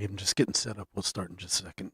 Okay, I'm just getting set up. We'll start in just a second.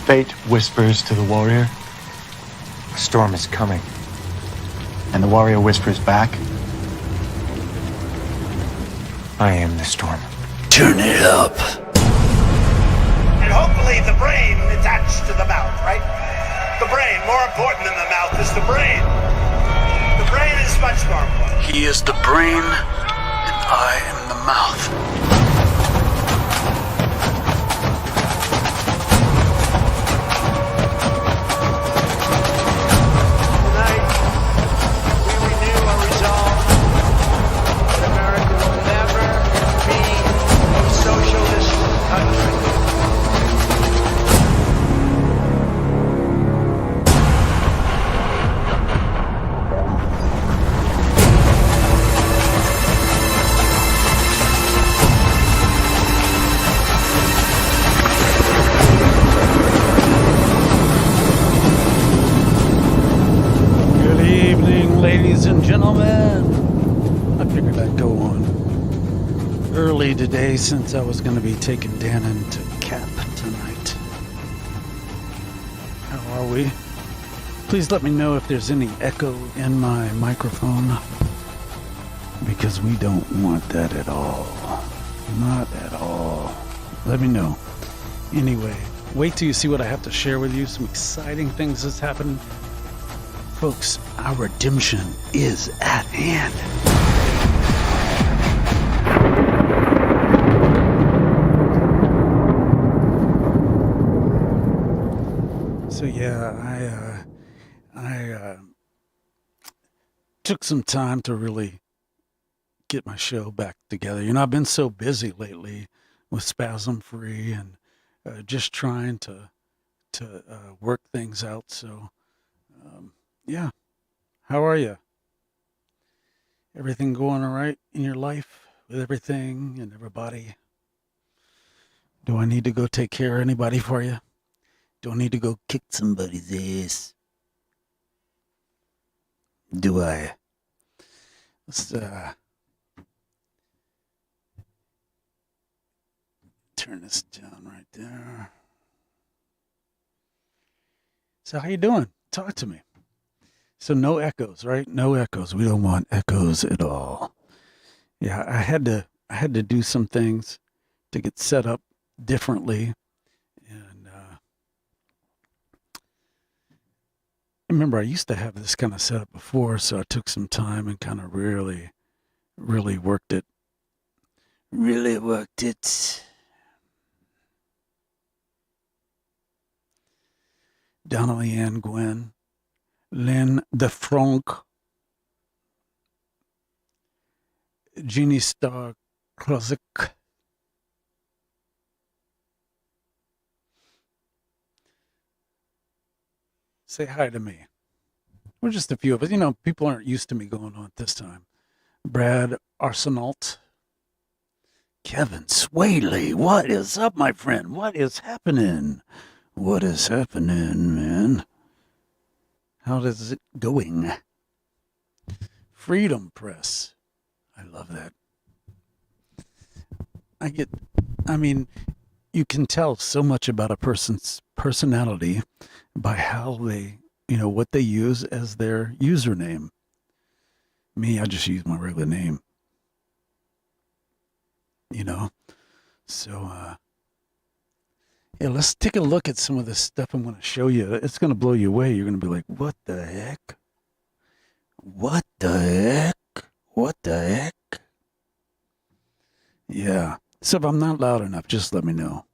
Fate whispers to the warrior, a storm is coming. And the warrior whispers back, I am the storm. Turn it up. And hopefully the brain attached to the mouth, right? The brain, more important than the mouth, is the brain. The brain is much more important. He is the brain, and I am the mouth. Ladies and gentlemen, I figured I'd go on early today since I was going to be taking Dan into CAP tonight. How are we? Please let me know if there's any echo in my microphone, because we don't want that at all. Not at all. Let me know. Anyway, wait till you see what I have to share with you. Some exciting things that's happened. Folks, our redemption is at hand. So yeah, I took some time to really get my show back together. You know, I've been so busy lately with Spasm Free and just trying to work things out. So yeah, how are you? Everything going all right in your life with everything and everybody? Do I need to go take care of anybody for you? Do I need to go kick somebody's ass? Do I? Let's turn this down right there. So how you doing? Talk to me. So no echoes, right? No echoes. We don't want echoes at all. Yeah, I had to do some things to get set up differently. And remember, I used to have this kind of setup before, so I took some time and kind of really worked it. Really worked it. Donnelly Ann Gwen, Lynn DeFranc, Jeannie Star Klozik, say hi to me. We're just a few of us. You know, people aren't used to me going on at this time. Brad Arsenault, Kevin Swaley. What is up, my friend? What is happening? What is happening, man? How is it going? Freedom Press. I love that. I mean, you can tell so much about a person's personality by how they, what they use as their username. Me, I just use my regular name. So, yeah, let's take a look at some of this stuff I'm going to show you. It's going to blow you away. You're going to be like, what the heck? What the heck? What the heck? Yeah. So if I'm not loud enough, just let me know.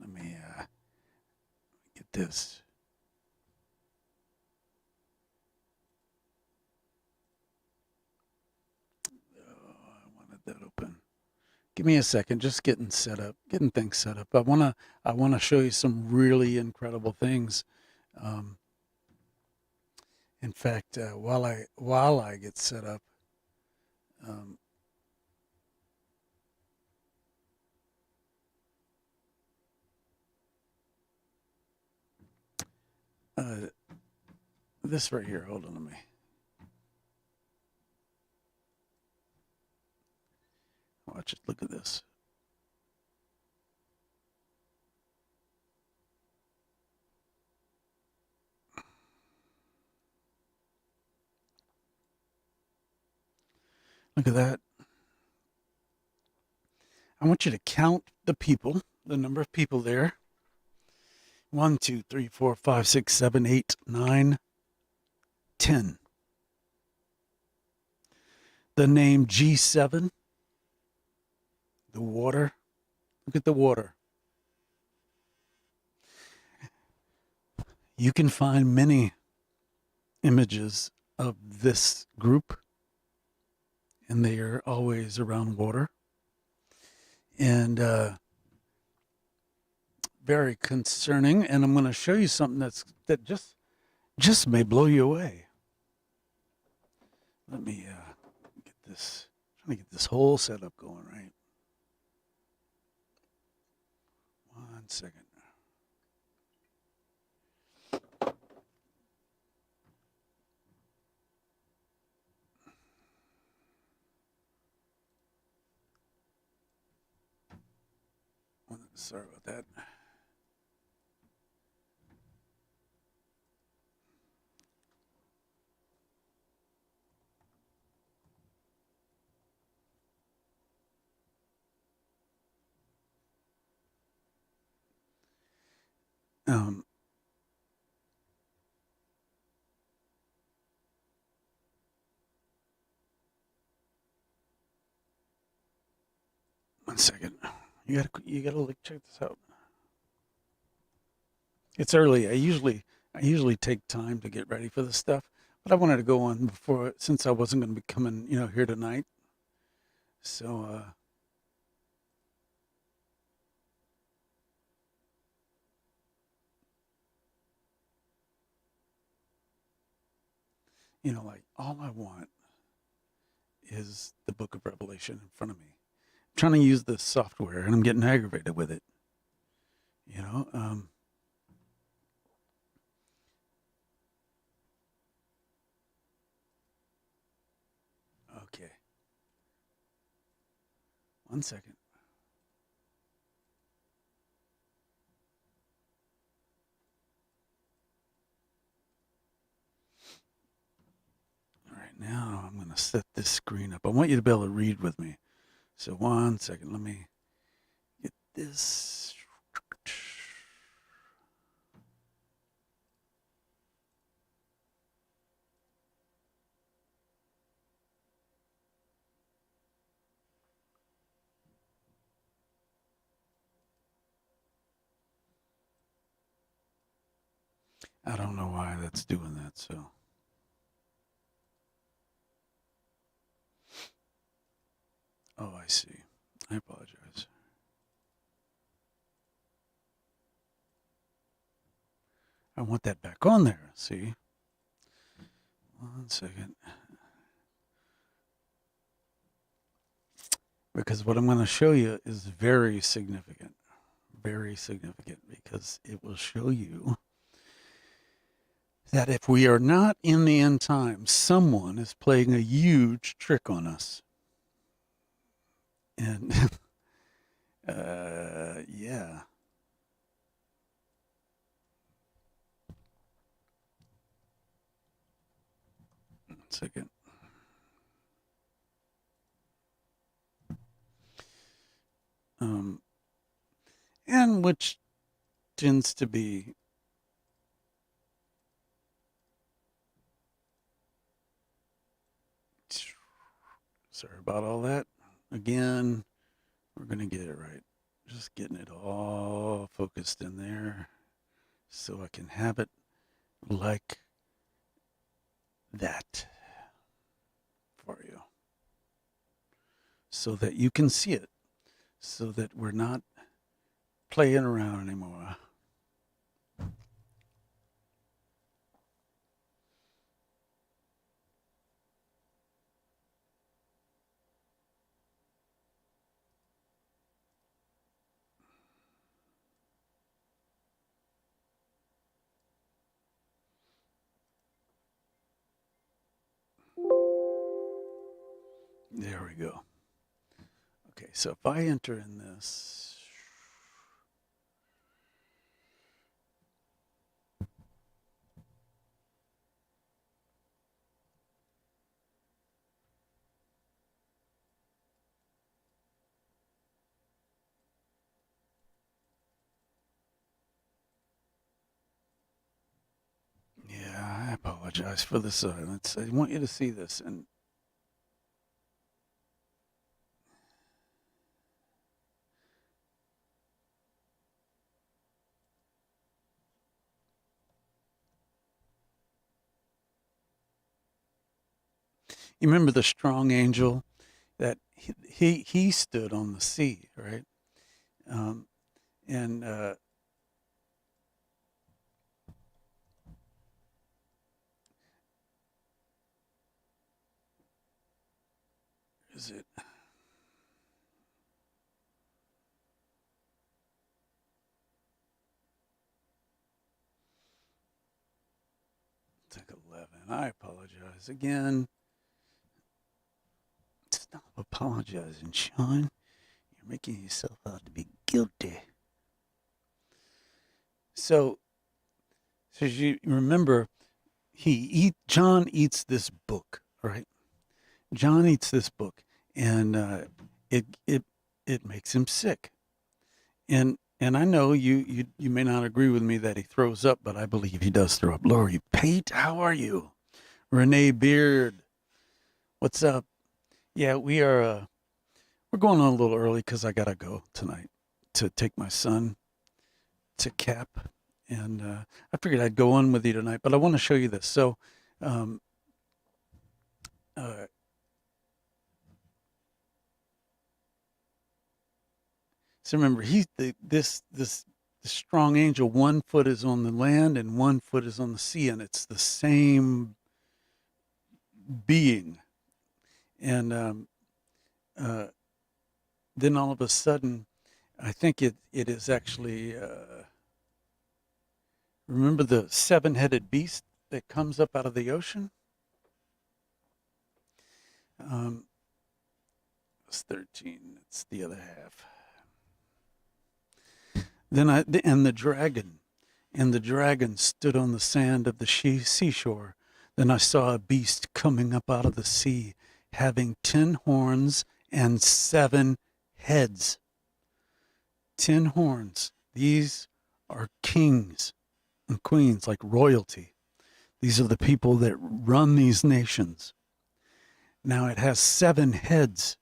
Let me get this. Oh, I wanted that open. Give me a second, just getting things set up. I wanna show you some really incredible things. In fact, while I get set up, this right here. Hold on to me. Watch it. Look at this. Look at that. I want you to count the people, the number of people there. 1, 2, 3, 4, 5, 6, 7, 8, 9, 10. The name G7, the water. Look at the water. You can find many images of this group, and they are always around water. And very concerning. And I'm going to show you something that just may blow you away. Let me get this. Trying to get this whole setup going right. 1 second. Sorry about that. Um, 1 second. You gotta like check this out. It's early. I usually take time to get ready for this stuff, but I wanted to go on before since I wasn't going to be coming, here tonight. So like all I want is the Book of Revelation in front of me. I'm trying to use this software, and I'm getting aggravated with it. You know. Okay. 1 second. All right, now I'm going to set this screen up. I want you to be able to read with me. So 1 second. Let me get this. I don't know why that's doing that, so. Oh, I see. I apologize. I want that back on there, see? 1 second. Because what I'm going to show you is very significant. Very significant because it will show you that if we are not in the end times, someone is playing a huge trick on us. And yeah. One second. And which tends to be sorry about all that. Again, we're going to get it right. Just getting it all focused in there so I can have it like that for you. So that you can see it. So that we're not playing around anymore. There we go. Okay, so if I enter in this, apologize for the silence. I want you to see this. And you remember the strong angel that he stood on the sea, right? And is it? It's like 11. I apologize again. Stop apologizing, Sean. You're making yourself out to be guilty. So you remember, John eats this book, right? John eats this book, and it makes him sick. And I know you may not agree with me that he throws up, but I believe he does throw up. Lori Pate, how are you? Renee Beard, what's up? Yeah, we're going on a little early because I gotta go tonight to take my son to Cap, and I figured I'd go on with you tonight. But I want to show you this. So, remember, this strong angel. 1 foot is on the land and 1 foot is on the sea, and it's the same being. And then all of a sudden, I think it is actually, remember the 7-headed beast that comes up out of the ocean? It's 13. It's the other half. And the dragon stood on the sand of the seashore. Then I saw a beast coming up out of the sea, having 10 horns and 7 heads. 10 horns. These are kings and queens, like royalty. These are the people that run these nations. Now it has 7 heads.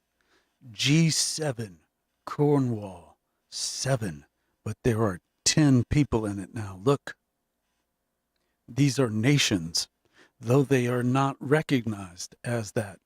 G7, Cornwall, 7. But there are 10 people in it now. Look, these are nations, though they are not recognized as that.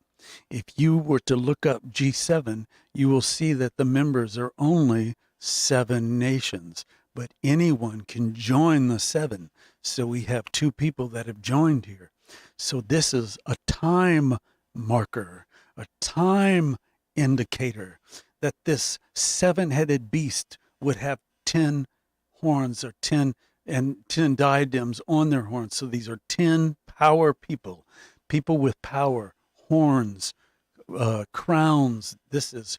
If you were to look up G7, you will see that the members are only 7 nations, but anyone can join the 7. So we have 2 people that have joined here. So this is a time marker, a time indicator that this 7-headed beast would have 10 horns or 10 diadems on their horns. So these are 10 power people with power, horns, crowns. This is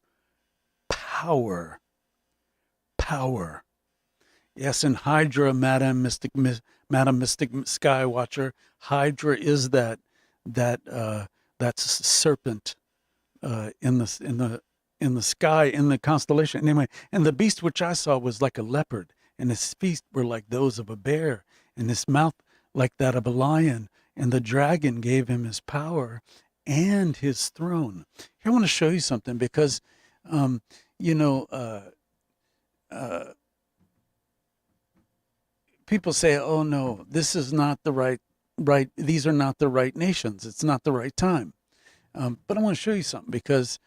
power. Yes, and Hydra, Madam Mystic Skywatcher. Hydra is that serpent in the sky, in the constellation. Anyway, and the beast which I saw was like a leopard, and his feet were like those of a bear, and his mouth like that of a lion. And the dragon gave him his power and his throne. Here, I want to show you something because, people say, "Oh no, this is not the right. These are not the right nations. It's not the right time." But I want to show you something because,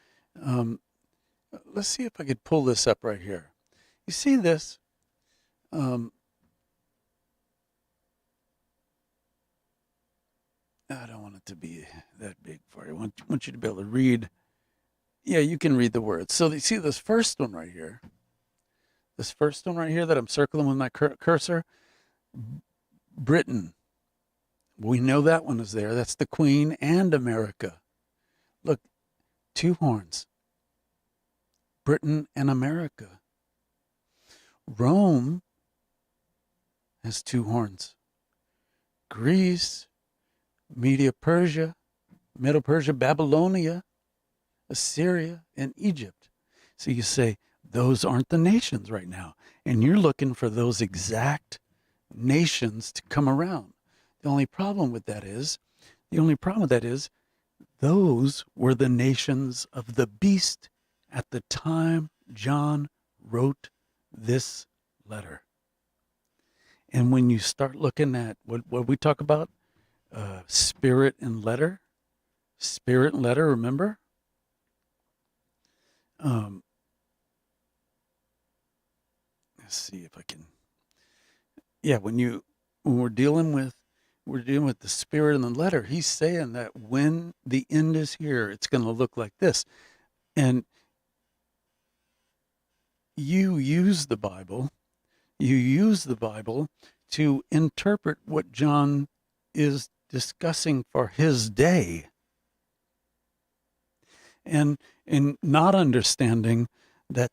let's see if I could pull this up right here. You see this? I don't want it to be that big for you. I want you to be able to read. Yeah, you can read the words. So you see this first one right here. This first one right here that I'm circling with my cursor. Britain. We know that one is there. That's the Queen and America. Look, 2 horns. Britain and America. Rome has 2 horns. Greece, Media Persia, Middle Persia, Babylonia, Assyria, and Egypt. So you say, those aren't the nations right now. And you're looking for those exact nations to come around. The only problem with that is, those were the nations of the beast at the time John wrote this letter. And when you start looking at what we talk about, spirit and letter, remember? Um, let's see if I can. Yeah, when we're dealing with the spirit and the letter, he's saying that when the end is here, it's going to look like this. And you use the Bible to interpret what John is discussing for his day, and not understanding that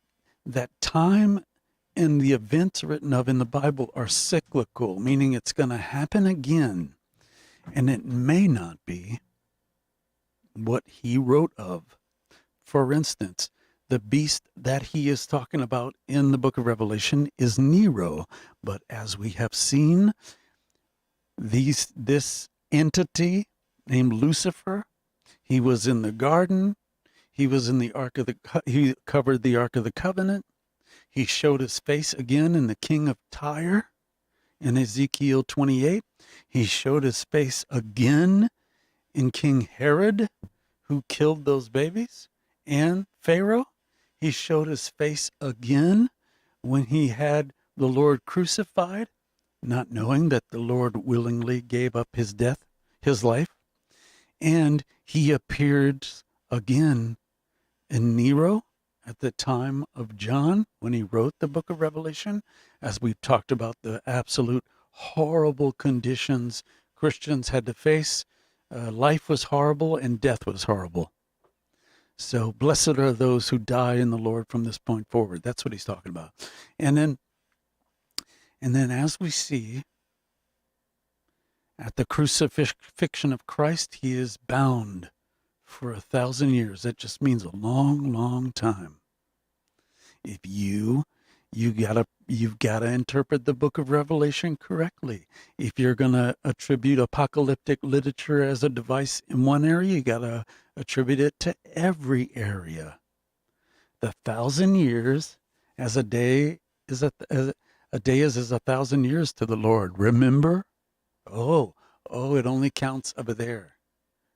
time and the events written of in the Bible are cyclical, meaning it's going to happen again, and it may not be what he wrote of. For instance, the beast that he is talking about in the book of Revelation is Nero. But as we have seen, this entity named Lucifer, he was in the garden. He was in the he covered the Ark of the Covenant. He showed his face again in the king of Tyre in Ezekiel 28. He showed his face again in King Herod, who killed those babies, and Pharaoh. He showed his face again when he had the Lord crucified, not knowing that the Lord willingly gave up his life. And he appeared again in Nero at the time of John when he wrote the book of Revelation, as we talked about the absolute horrible conditions Christians had to face. Life was horrible and death was horrible. So blessed are those who die in the Lord from this point forward. That's what he's talking about. And then as we see at the crucifixion of Christ, he is bound for 1,000 years. That just means a long, long time. If you've got to interpret the book of Revelation correctly. If you're going to attribute apocalyptic literature as a device in one area, you got to attribute it to every area. The 1,000 years as a day is as a day is 1,000 years to the Lord. Remember? Oh, it only counts over there,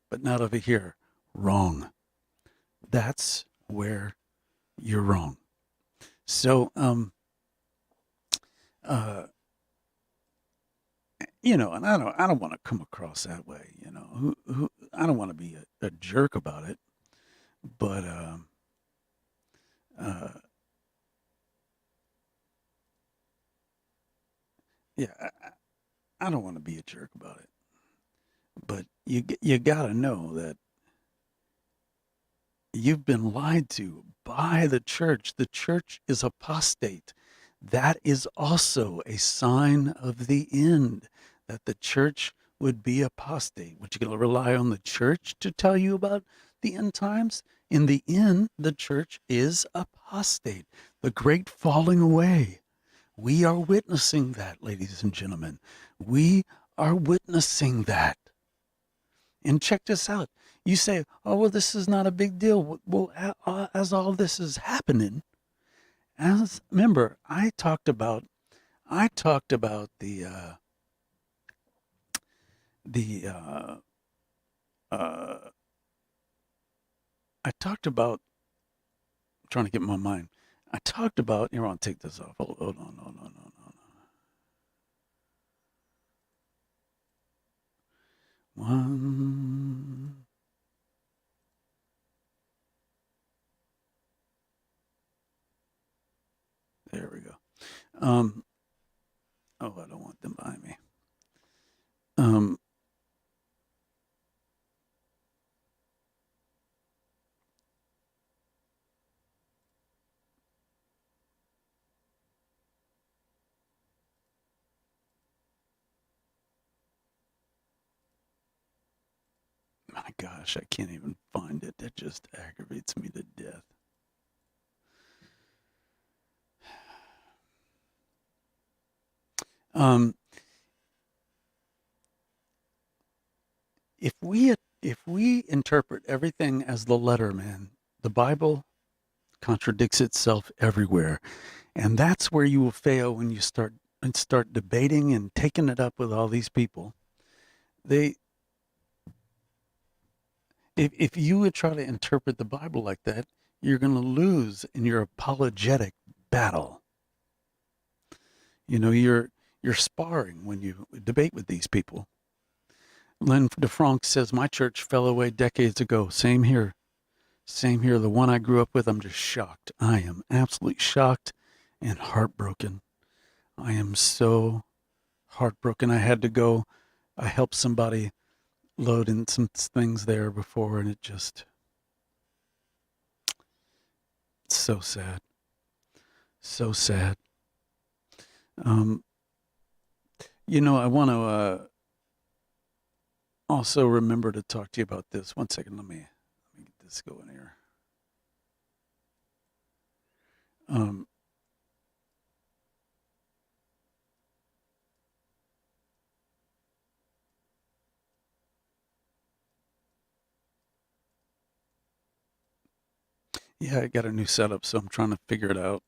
but not over here. Wrong. That's where you're wrong. So, and I don't want to come across that way. I don't want to be a jerk about it, but yeah, I don't want to be a jerk about it. But you got to know that you've been lied to by the church. The church is apostate. That is also a sign of the end, that the church would be apostate. Would you going to rely on the church to tell you about the end times? In the end, the church is apostate. The great falling away. We are witnessing that, ladies and gentlemen. We are witnessing that. And check this out. You say, oh, well, this is not a big deal. Well, as all this is happening, remember, I talked about the I talked about, I'm trying to get my mind. I talked about, here, I'll take this off. Hold on. One. There we go. I don't want them behind me. My gosh, I can't even find it. That just aggravates me to death. if we interpret everything as the letter, man, the Bible contradicts itself everywhere. And that's where you will fail when you start debating and taking it up with all these people. They if you would try to interpret the Bible like that, you're going to lose in your apologetic battle. You're sparring when you debate with these people. Len DeFranc says, my church fell away decades ago. Same here. Same here. The one I grew up with, I'm just shocked. I am absolutely shocked and heartbroken. I am so heartbroken. I helped somebody load in some things there before, and it's so sad. So sad. I want to also remember to talk to you about this. One second, let me get this going here. Yeah, I got a new setup, so I'm trying to figure it out.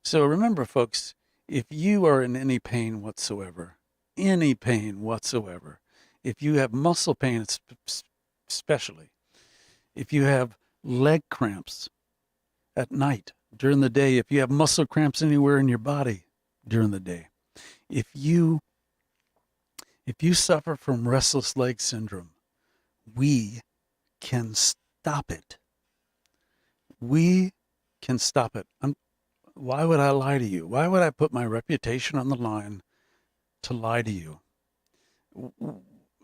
So remember, folks, if you are in any pain whatsoever, if you have muscle pain, especially, if you have leg cramps at night, during the day, if you have muscle cramps anywhere in your body during the day, if you suffer from restless leg syndrome, we can stop it. We can stop it. Why would I lie to you? Why would I put my reputation on the line to lie to you?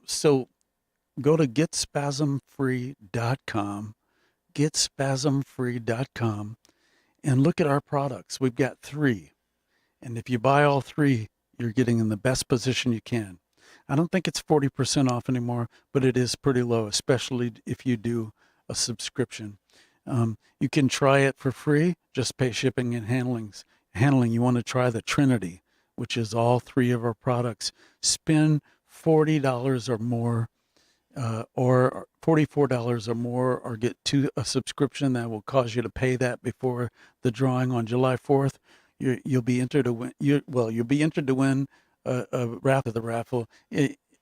So go to getspasmfree.com, getspasmfree.com, and look at our products. We've got 3. And if you buy all 3, you're getting in the best position you can. I don't think it's 40% off anymore, but it is pretty low, especially if you do a subscription. You can try it for free, just pay shipping and handling. You want to try the Trinity, which is all 3 of our products. Spend $40 or more, or $44 or more, or get a subscription that will cause you to pay that before the drawing on July 4th. You'll be entered to win. You'll be entered to win a raffle.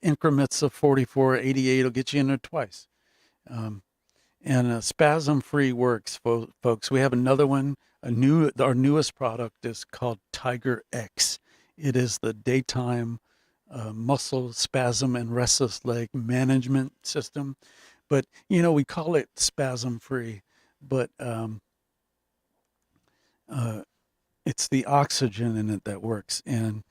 Increments of 44.88 will get you in there twice. And Spasm Free works, folks. We have another one. Our newest product is called Tiger X. It is the daytime muscle spasm and restless leg management system. But we call it Spasm Free, but it's the oxygen in it that works. And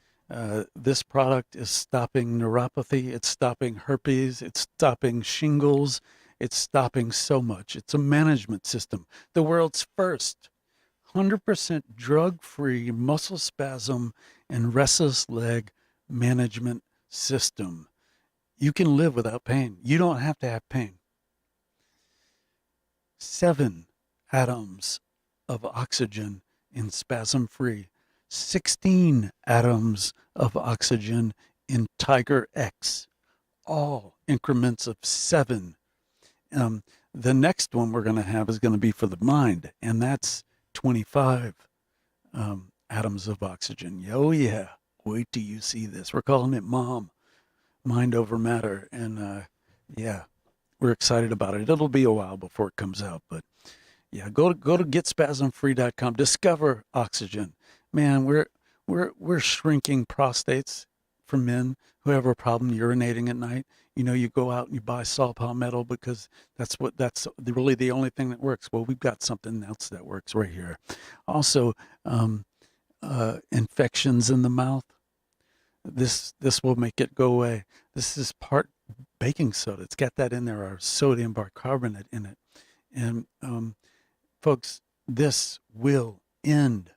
this product is stopping neuropathy. It's stopping herpes. It's stopping shingles. It's stopping so much. It's a management system. The world's first 100% drug-free muscle spasm and restless leg management system. You can live without pain. You don't have to have pain. 7 atoms of oxygen in spasm free. 16 atoms of oxygen in Tiger X. All increments of 7. The next one we're going to have is going to be for the mind, and that's 25 atoms of oxygen. Oh, yeah. Wait till you see this. We're calling it MOM, Mind Over Matter. And yeah, we're excited about it. It'll be a while before it comes out, but yeah, go to getspasmfree.com. Discover oxygen. Man, we're shrinking prostates for men who have a problem urinating at night. You go out and you buy saw palmetto because that's really the only thing that works. Well, we've got something else that works right here. Also, infections in the mouth. This will make it go away. This is part baking soda. It's got that in there, or sodium bicarbonate in it. And folks, this will end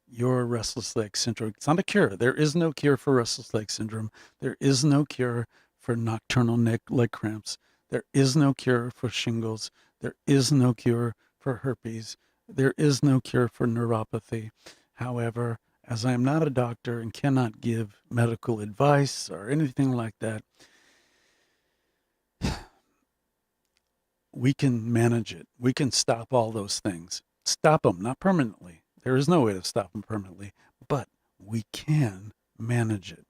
your restless leg syndrome. It's not a cure. There is no cure for restless leg syndrome. There is no cure for nocturnal leg cramps. There is no cure for shingles. There is no cure for herpes. There is no cure for neuropathy. However, as I am not a doctor and cannot give medical advice or anything like that, we can manage it. We can stop all those things. Stop them, not permanently. There is no way to stop them permanently, but we can manage it.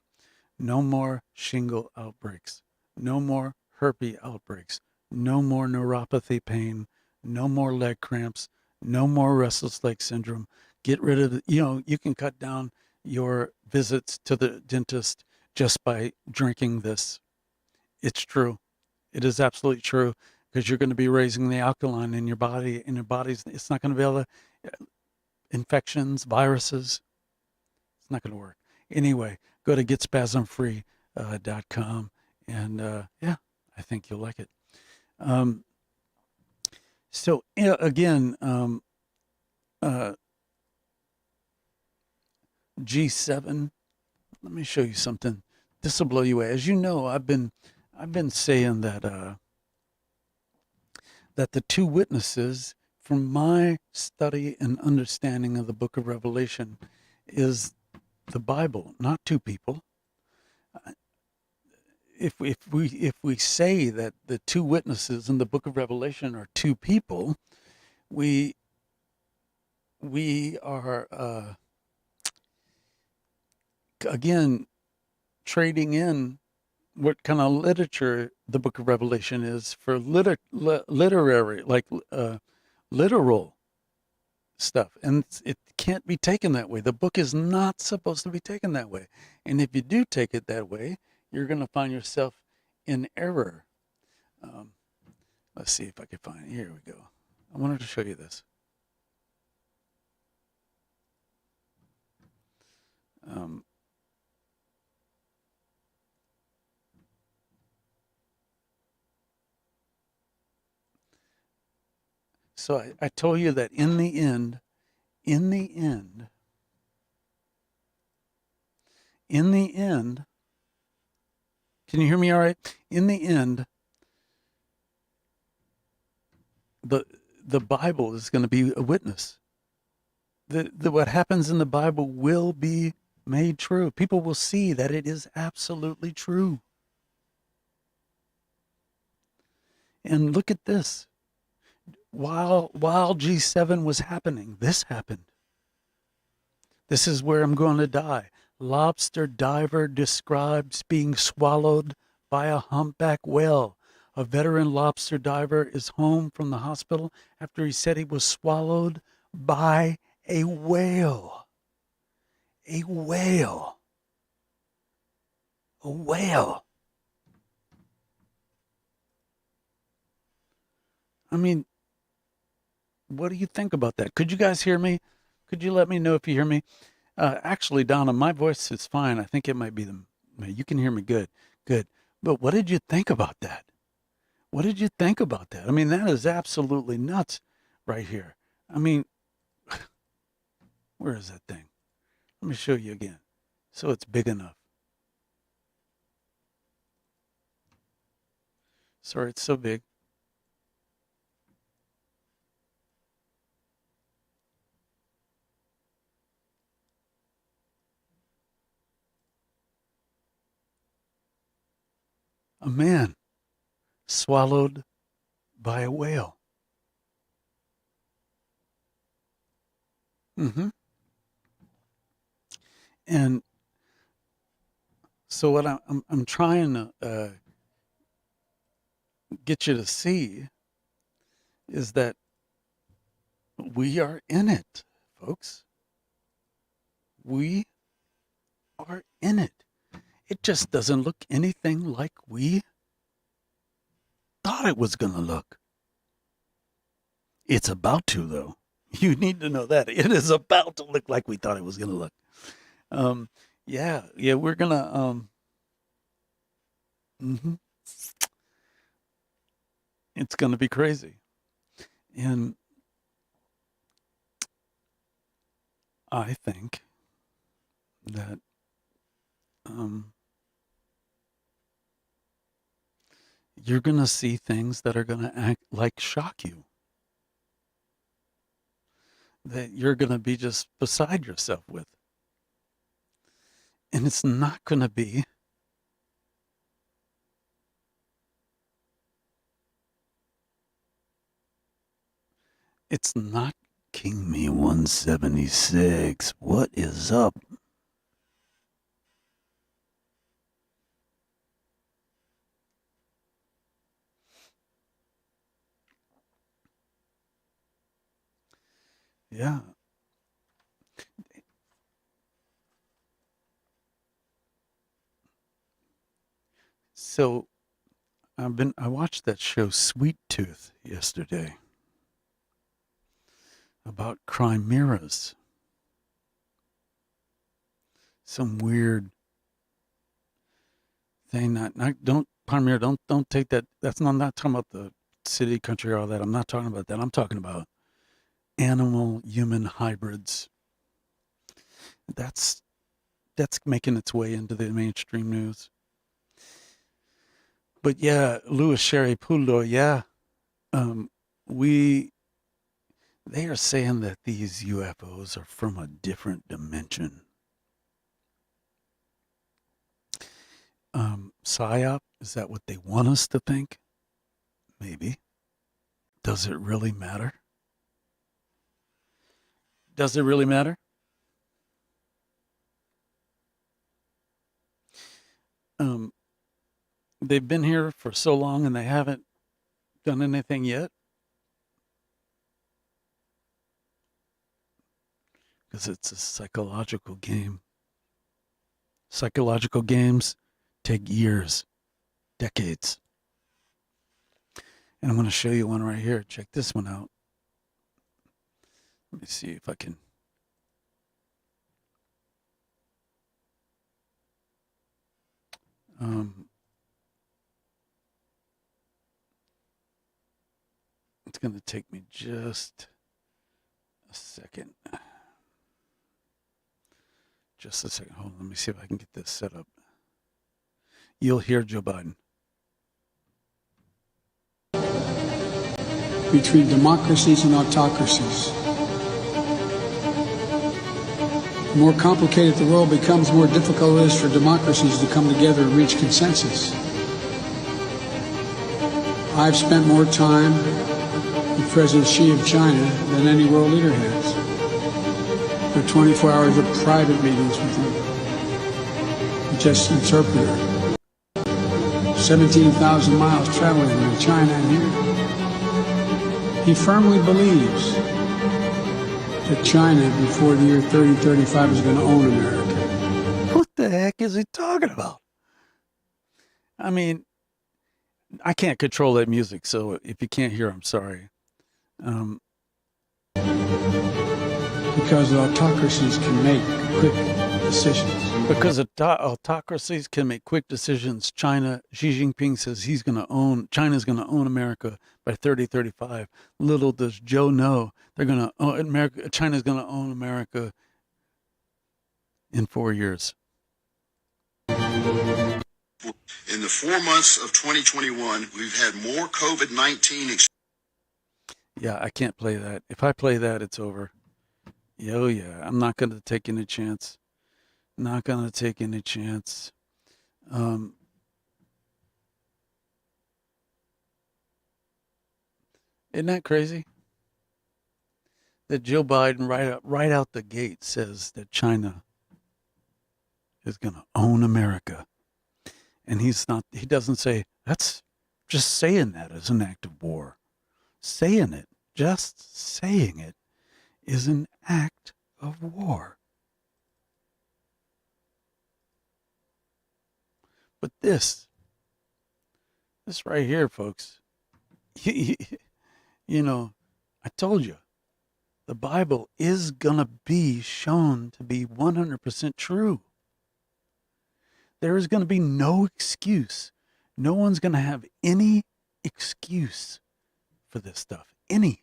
No more shingle outbreaks. No more herpes outbreaks. No more neuropathy pain. No more leg cramps. No more restless leg syndrome. Get rid of you can cut down your visits to the dentist just by drinking this. It's true. It is absolutely true, because you're going to be raising the alkaline in your body. In your body's, it's not going to be able to, infections, viruses, it's not going to work. Anyway, go to getspasmfree.com, and yeah, I think you'll like it. So again, G7. Let me show you something. This will blow you away. As you know, I've been saying that that the two witnesses, from my study and understanding of the Book of Revelation, is the Bible, not two people. If we say that the two witnesses in the Book of Revelation are two people, we are again trading in what kind of literature the Book of Revelation is for literary, like literal stuff, and it can't be taken that way. The book is not supposed to be taken that way, and if you do take it that way, you're going to find yourself in error. Let's see if I can find it. Here we go. I wanted to show you this. So I told you that in the end, can you hear me all right? In the end, the Bible is going to be a witness. What happens in the Bible will be made true. People will see that it is absolutely true. And look at this. While G7 was happening, this happened. This is where I'm going to die. Lobster diver describes being swallowed by a humpback whale. A veteran lobster diver is home from the hospital after he said he was swallowed by a whale. A whale. A whale. I mean, what do you think about that? Could you guys hear me? Could you let me know if you hear me? Actually, Donna, my voice is fine. I think it might be you can hear me good. Good. But what did you think about that? What did you think about that? I mean, that is absolutely nuts right here. I mean, where is that thing? Let me show you again so it's big enough. Sorry, it's so big. A man swallowed by a whale. And so what I'm trying to get you to see is that we are in it, folks. We are in it. It just doesn't look anything like we thought it was going to look. It's about to, though. You need to know that. It is about to look like we thought it was going to look. Yeah, we're going to, it's going to be crazy. And I think that, you're going to see things that are going to act like shock you. That you're going to be just beside yourself with. And it's not going to be It's not King Me 176. What is up? Yeah. So I watched that show Sweet Tooth yesterday about chimeras. Some weird thing. Not don't chimera. Don't take that. That's not. I'm not talking about the city, country, all that. I'm not talking about that. I'm talking about animal human hybrids. That's making its way into the mainstream news. But yeah, Louis Sherry Puldo, yeah. Um, we they are saying that these UFOs are from a different dimension. PSYOP, is that what they want us to think? Maybe. Does it really matter? Does it really matter? Um, they've been here for so long and they haven't done anything yet because it's a psychological game. Psychological games take years, decades. And I'm going to show you one right here. Check this one out. Let me see if I can. It's going to take me just a second. Just a second. Hold on. Let me see if I can get this set up. You'll hear Joe Biden. Between democracies and autocracies. The more complicated the world becomes, the more difficult it is for democracies to come together and reach consensus. I've spent more time with President Xi of China than any world leader has. For 24 hours of private meetings with him. Just interpreter. 17,000 miles traveling from China and here. He firmly believes that China, before the year 3035, is going to own America. What the heck is he talking about? I mean, I can't control that music, so if you can't hear, I'm sorry. Because autocracies can make quick decisions. Because autocracies can make quick decisions. China, Xi Jinping says China's going to own America by 3035. Little does Joe know they're going to own America. China's going to own America in 4 years. In the 4 months of 2021, we've had more COVID-19. Yeah, I can't play that. If I play that, it's over. Oh, yeah. I'm not going to take any chance. Not going to take any chance. Isn't that crazy? That Joe Biden right out the gate says that China is going to own America. And he doesn't say, that's just saying that as an act of war. Saying it, just saying it, is an act of war. But this right here, folks, you know, I told you, the Bible is going to be shown to be 100% true. There is going to be no excuse. No one's going to have any excuse for this stuff. Any.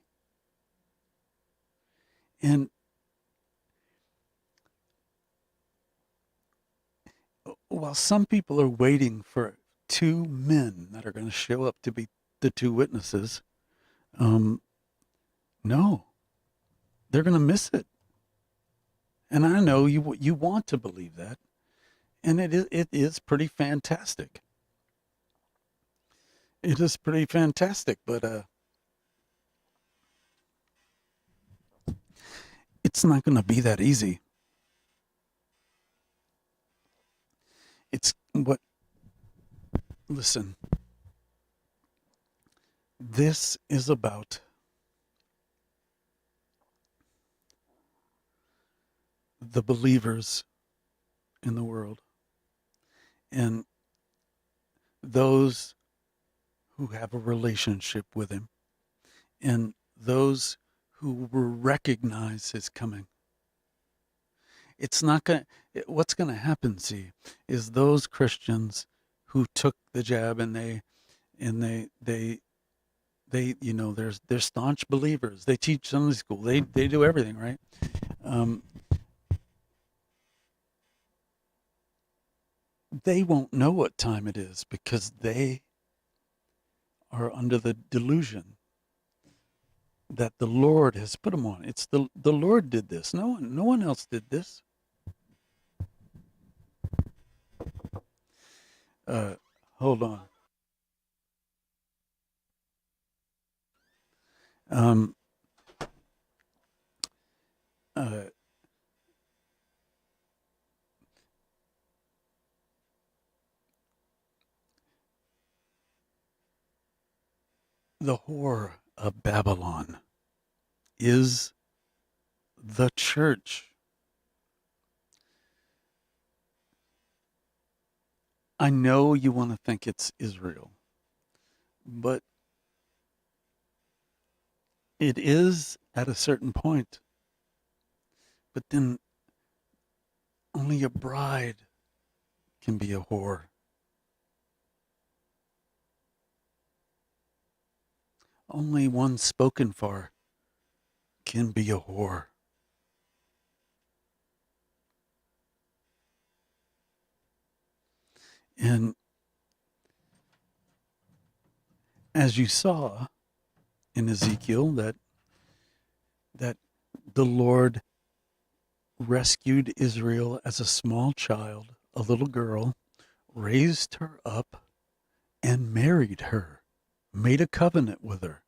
And while some people are waiting for two men that are going to show up to be the two witnesses, no, they're going to miss it. And I know you want to believe that. And it is pretty fantastic. It is pretty fantastic, but It's not going to be that easy. It's what, listen, this is about the believers in the world and those who have a relationship with him and those who will recognize his coming. It's not going to, what's going to happen, see, is those Christians who took the jab and they you know, they're staunch believers. They teach Sunday school. They do everything, right? They won't know what time it is because they are under the delusion that the Lord has put them on. It's the Lord did this. No one else did this. Hold on. Um, uh, the whore of Babylon is the church. I know you want to think it's Israel, but it is at a certain point. But then only a bride can be a whore. Only one spoken for can be a whore. And as you saw in Ezekiel, that the Lord rescued Israel as a small child, a little girl, raised her up and married her, made a covenant with her.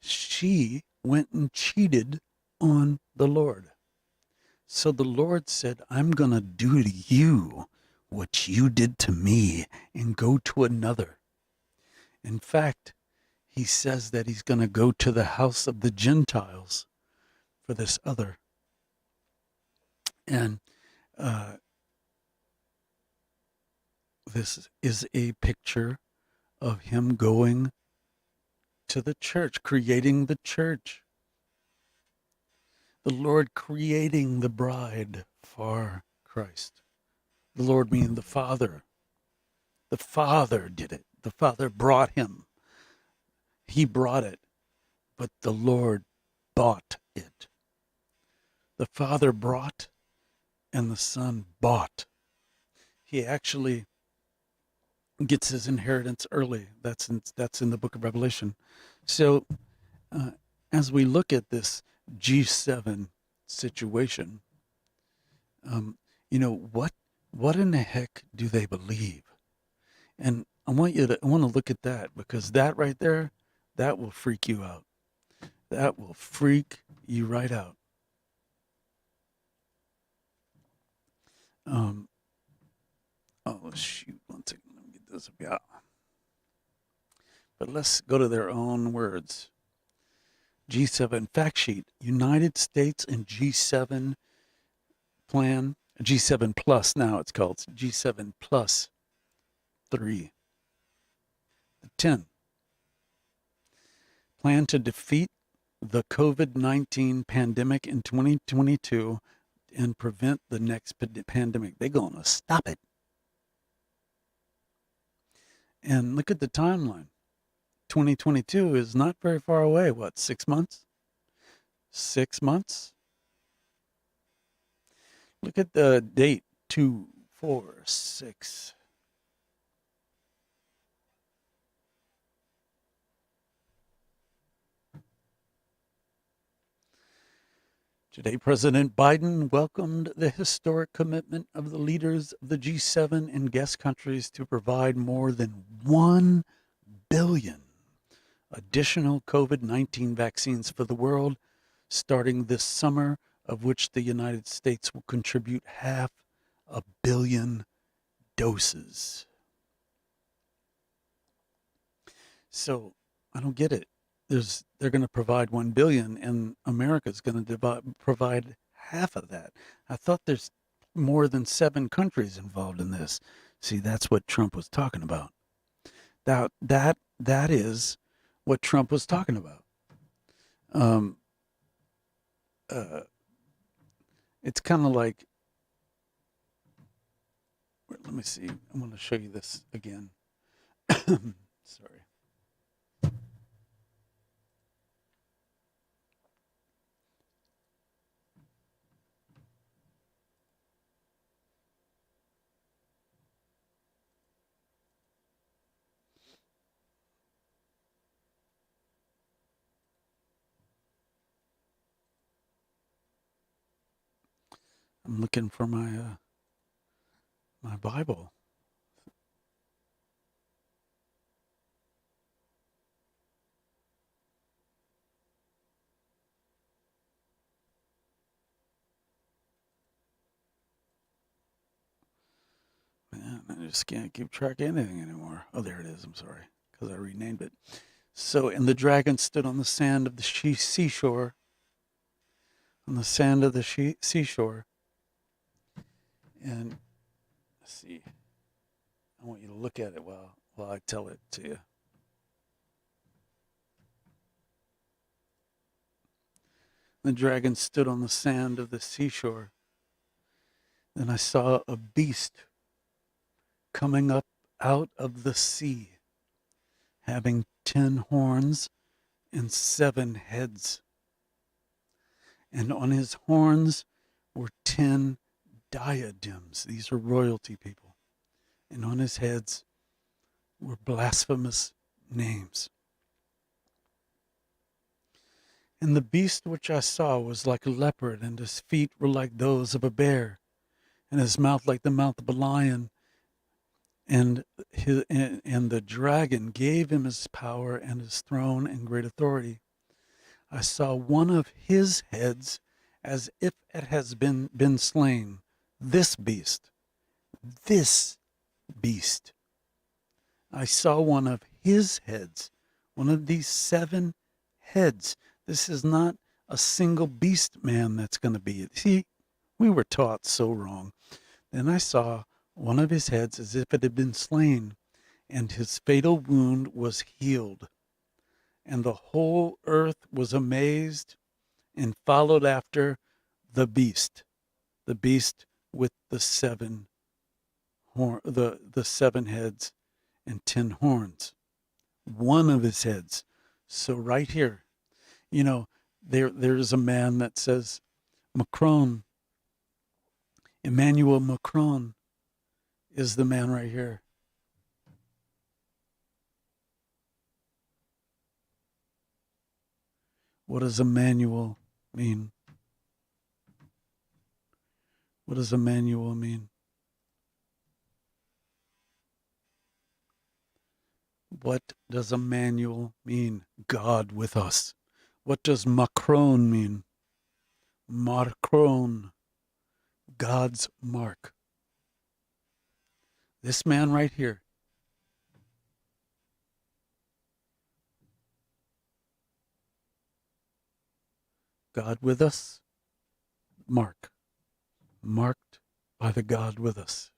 She went and cheated on the Lord. So the Lord said, I'm going to do to you what you did to me and go to another. In fact, he says that he's going to go to the house of the Gentiles for this other. And this is a picture of him going to the church, creating the church. The Lord creating the bride for Christ. The Lord meaning the Father. The Father did it. The Father brought him. He brought it, but the Lord bought it. The Father brought and the Son bought. He actually gets his inheritance early. That's in the book of Revelation. So as we look at this G7 situation, you know, what in the heck do they believe? And I want to look at that, because that right there, that will freak you out. That will freak you right out. Oh shoot, one second, let me get this up. Yeah. But let's go to their own words. G7 fact sheet, United States and G7 plan, G7 plus now it's called, G7 plus 3. 10. Plan to defeat the COVID-19 pandemic in 2022 and prevent the next pandemic. They're going to stop it. And look at the timeline. 2022 is not very far away. What, 6 months? 6 months? Look at the date, 2, 4, 6. Today, President Biden welcomed the historic commitment of the leaders of the G7 and guest countries to provide more than 1 billion additional COVID-19 vaccines for the world starting this summer of which the United States will contribute 500 million doses. So I don't get it. They're going to provide 1 billion, and America's going to provide half of that. I thought there's more than 7 countries involved in this. See, that's what Trump was talking about. That is what Trump was talking about. It's kind of like, let me see. I'm going to show you this again. Sorry. I'm looking for my my Bible. Man, I just can't keep track of anything anymore. Oh, there it is. I'm sorry, because I renamed it. So, and the dragon stood on the sand of the seashore, on the sand of the seashore. And let's see, I want you to look at it while I tell it to you. The dragon stood on the sand of the seashore. Then I saw a beast coming up out of the sea, having 10 horns and 7 heads. And on his horns were 10 diadems. These are royalty people. And on his heads were blasphemous names. And the beast which I saw was like a leopard, and his feet were like those of a bear, and his mouth like the mouth of a lion. And the dragon gave him his power and his throne and great authority. I saw one of his heads as if it has been slain. This beast. I saw one of his heads, one of these 7 heads. This is not a single beast man that's going to be. See, we were taught so wrong. Then I saw one of his heads as if it had been slain, and his fatal wound was healed. And the whole earth was amazed and followed after the beast with the 7 the 7 heads and 10 horns. One of his heads. So right here, there's a man that says Macron, Emmanuel Macron is the man right here. What does Emmanuel mean? What does Emmanuel mean? What does Emmanuel mean? God with us. What does Macron mean? Macron, God's mark. This man right here. God with us, marked by the God with us.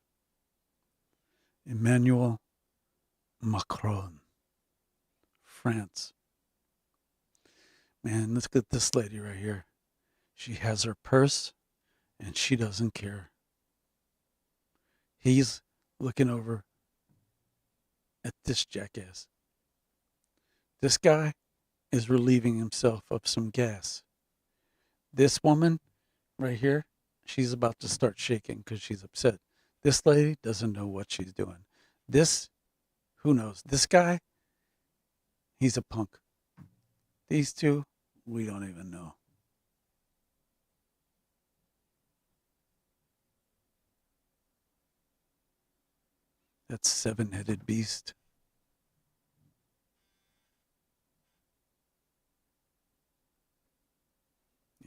Emmanuel Macron, France. Man, let's get this lady right here. She has her purse and she doesn't care. He's looking over at this jackass. This guy is relieving himself of some gas. This woman right here, she's about to start shaking because she's upset. This lady doesn't know what she's doing. Who knows? This guy, he's a punk. These two, we don't even know. That 7-headed beast.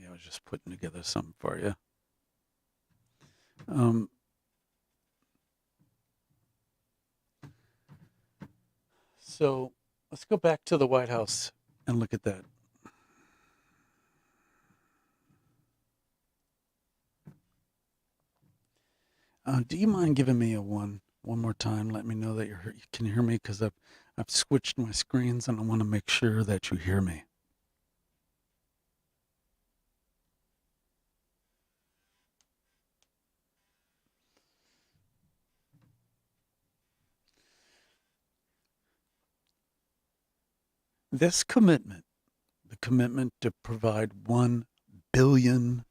Yeah, I was just putting together something for you. Um, so let's go back to the White House and look at that. Do you mind giving me a one more time? Let me know that you can hear me, because I've switched my screens and I want to make sure that you hear me. This commitment, the commitment to provide 1 billion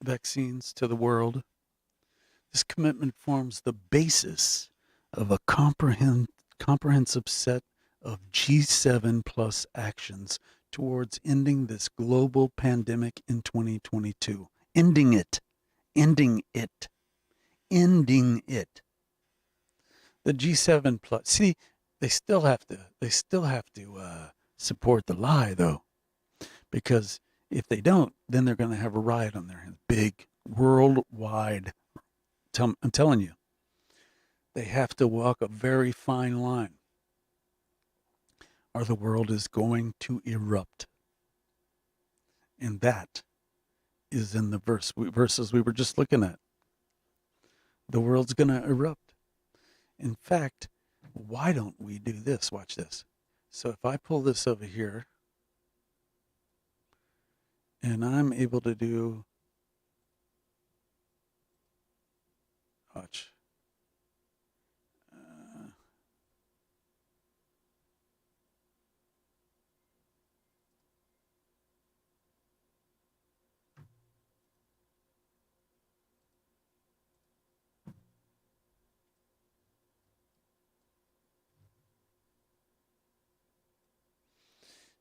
vaccines to the world, this commitment forms the basis of a comprehensive set of G7 plus actions towards ending this global pandemic in 2022. Ending it. Ending it. Ending it. The G7 plus. See, they still have to support the lie, though, because if they don't, then they're going to have a riot on their hands. Big, worldwide. I'm telling you, they have to walk a very fine line, or the world is going to erupt. And that is in the verses we were just looking at. The world's going to erupt. In fact, why don't we do this? Watch this. So if I pull this over here, and I'm able to do, watch.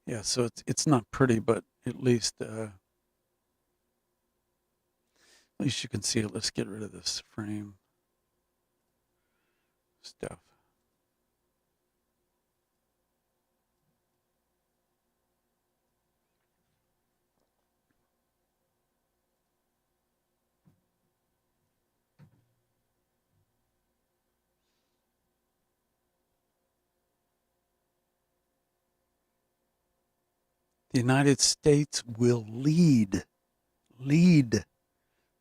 Yeah, so it's not pretty, but at least you can see it. Let's get rid of this frame stuff. The United States will lead the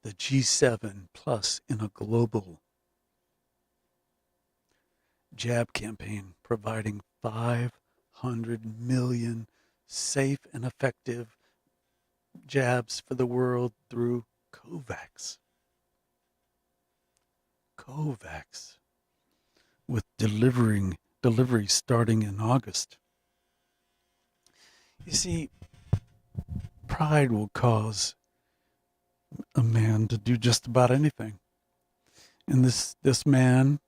G7 plus in a global jab campaign, providing 500 million safe and effective jabs for the world through COVAX. COVAX, with delivery starting in August. You see, pride will cause a man to do just about anything. And this man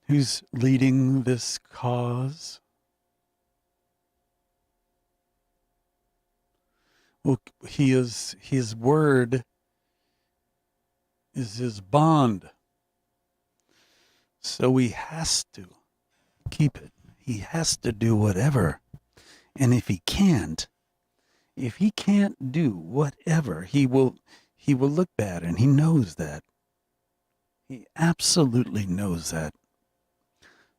who's leading this cause, well, his word is his bond. So he has to keep it. He has to do whatever. And if he can't do whatever, he will look bad, and he knows that. He absolutely knows that.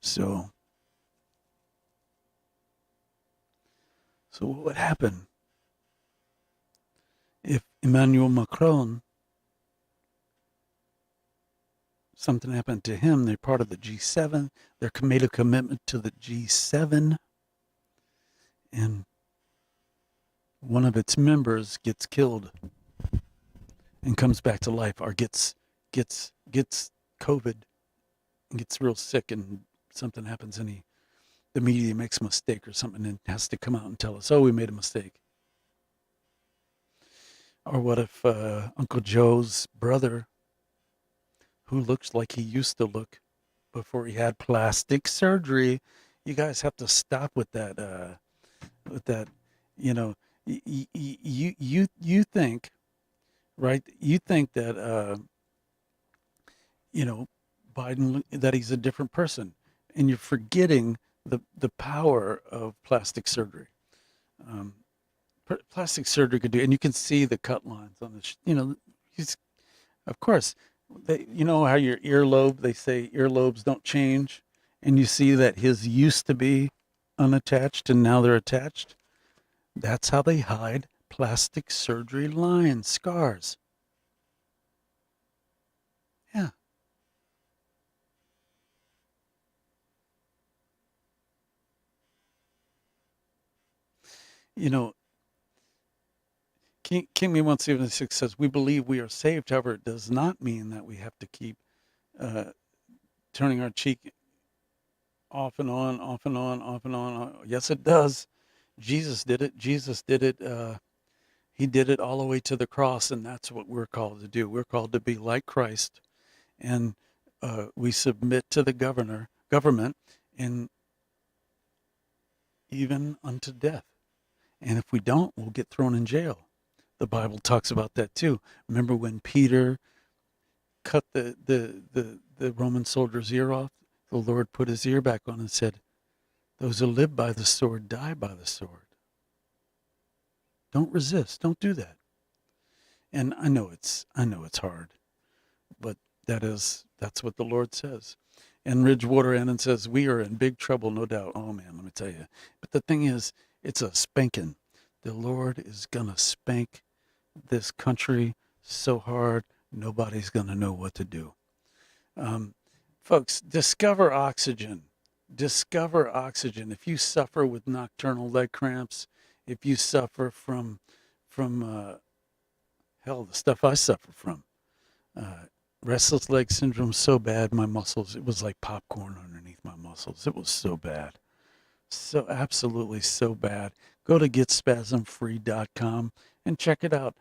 So what would happen if Emmanuel Macron, something happened to him? They're part of the G7. They're made a commitment to the G7, and one of its members gets killed and comes back to life, or gets COVID and gets real sick, and something happens, and the media makes a mistake or something, and has to come out and tell us, oh, we made a mistake. Or what if Uncle Joe's brother, who looks like he used to look before he had plastic surgery? You guys have to stop with that. You know, you think, right? You think that Biden, that he's a different person, and you're forgetting the power of plastic surgery. Um, Plastic surgery could do, and you can see the cut lines on the, he's, of course, you know how your earlobe, they say earlobes don't change, and you see that his used to be unattached and now they're attached. That's how they hide plastic surgery lines, scars. Yeah. You know, King Me 176 says, we believe we are saved. However, it does not mean that we have to keep uh, turning our cheek off and on, off and on, off and on. Yes, it does. Jesus did it. Jesus did it. He did it all the way to the cross, and that's what we're called to do. We're called to be like Christ, and we submit to the government, and even unto death. And if we don't, we'll get thrown in jail. The Bible talks about that too. Remember when Peter cut the Roman soldier's ear off? The Lord put his ear back on and said, those who live by the sword die by the sword. Don't resist. Don't do that. And I know it's hard, but that's what the Lord says. And Ridgewater Annan says, we are in big trouble, no doubt. Oh man, let me tell you. But the thing is, it's a spanking. The Lord is gonna spank this country so hard, nobody's gonna know what to do. Folks, discover oxygen. Discover oxygen. If you suffer with nocturnal leg cramps, if you suffer from hell, the stuff I suffer from, restless leg syndrome, so bad, my muscles, it was like popcorn underneath my muscles. It was so bad. So absolutely so bad. Go to getspasmfree.com and check it out.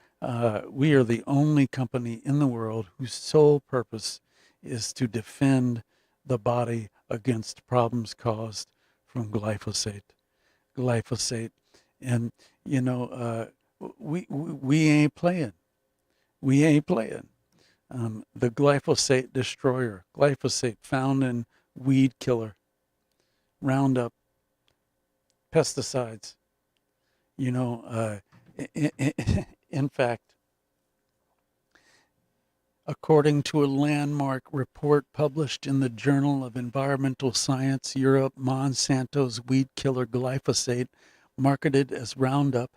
We are the only company in the world whose sole purpose is to defend the body against problems caused from glyphosate. And we ain't playing. We ain't playing. The glyphosate destroyer, glyphosate found in weed killer, Roundup, pesticides. In fact, according to a landmark report published in the Journal of Environmental Science Europe, Monsanto's weed killer glyphosate, marketed as Roundup,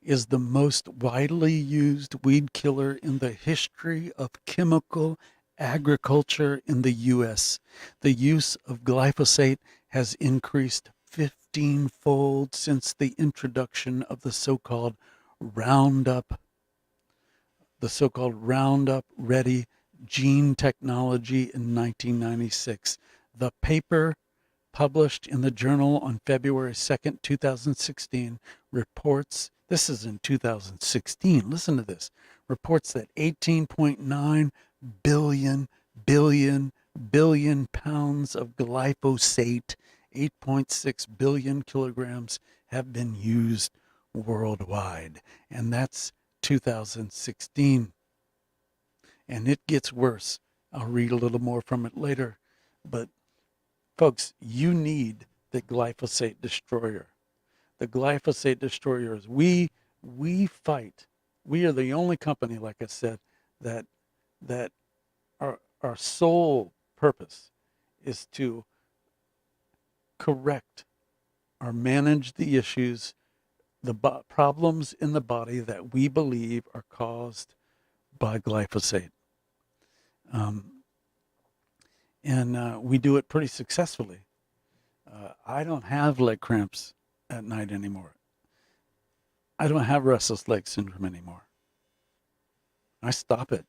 is the most widely used weed killer in the history of chemical agriculture in the U.S. The use of glyphosate has increased 15-fold since the introduction of the so-called Roundup Ready gene technology in 1996. The paper, published in the journal on February 2nd, 2016, reports, this is in 2016, listen to this, reports that 18.9 billion pounds of glyphosate, 8.6 billion kilograms, have been used worldwide. And that's 2016. And it gets worse. I'll read a little more from it later. But folks, you need the glyphosate destroyer. The glyphosate destroyers. We fight. We are the only company, like I said, that our sole purpose is to correct or manage the issues, the problems in the body that we believe are caused by glyphosate. And we do it pretty successfully. I don't have leg cramps at night anymore. I don't have restless leg syndrome anymore. I stop it.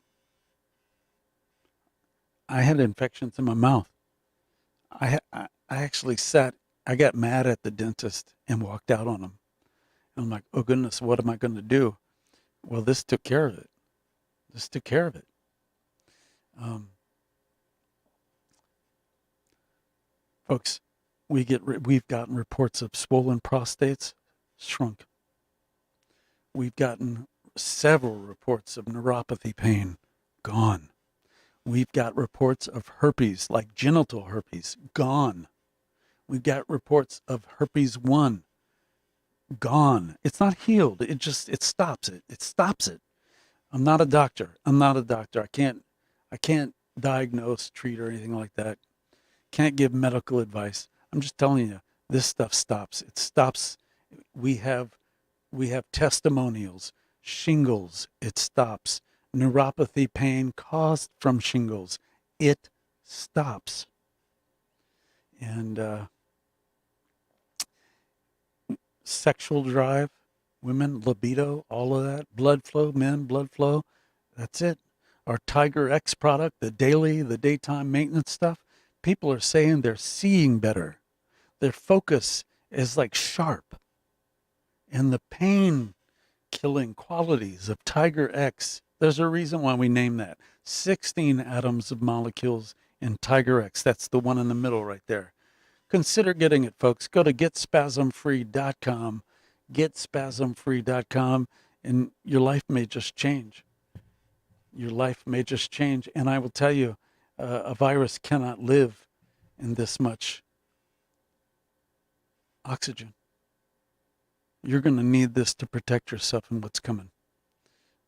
I had infections in my mouth. I actually I got mad at the dentist and walked out on him. And I'm like, oh goodness, what am I going to do? Well, this took care of it. Folks, we've gotten reports of swollen prostates shrunk. We've gotten several reports of neuropathy pain gone. We've got reports of herpes, like genital herpes, gone. We've got reports of herpes 1 gone. It's not healed. It stops it. It stops it. I'm not a doctor. I can't diagnose, treat, or anything like that. Can't give medical advice. I'm just telling you, this stuff stops. It stops. We have testimonials. Shingles, it stops. Neuropathy pain caused from shingles, it stops. And sexual drive, women, libido, all of that, blood flow, men, blood flow, that's it. Our Tiger X product, the daytime maintenance stuff, people are saying they're seeing better. Their focus is like sharp. And the pain killing qualities of Tiger X, there's a reason why we name that. 16 atoms of molecules in Tiger X. That's the one in the middle right there. Consider getting it, folks. Go to getspasmfree.com, getspasmfree.com, and your life may just change. Your life may just change. And I will tell you, a virus cannot live in this much oxygen. You're going to need this to protect yourself and what's coming.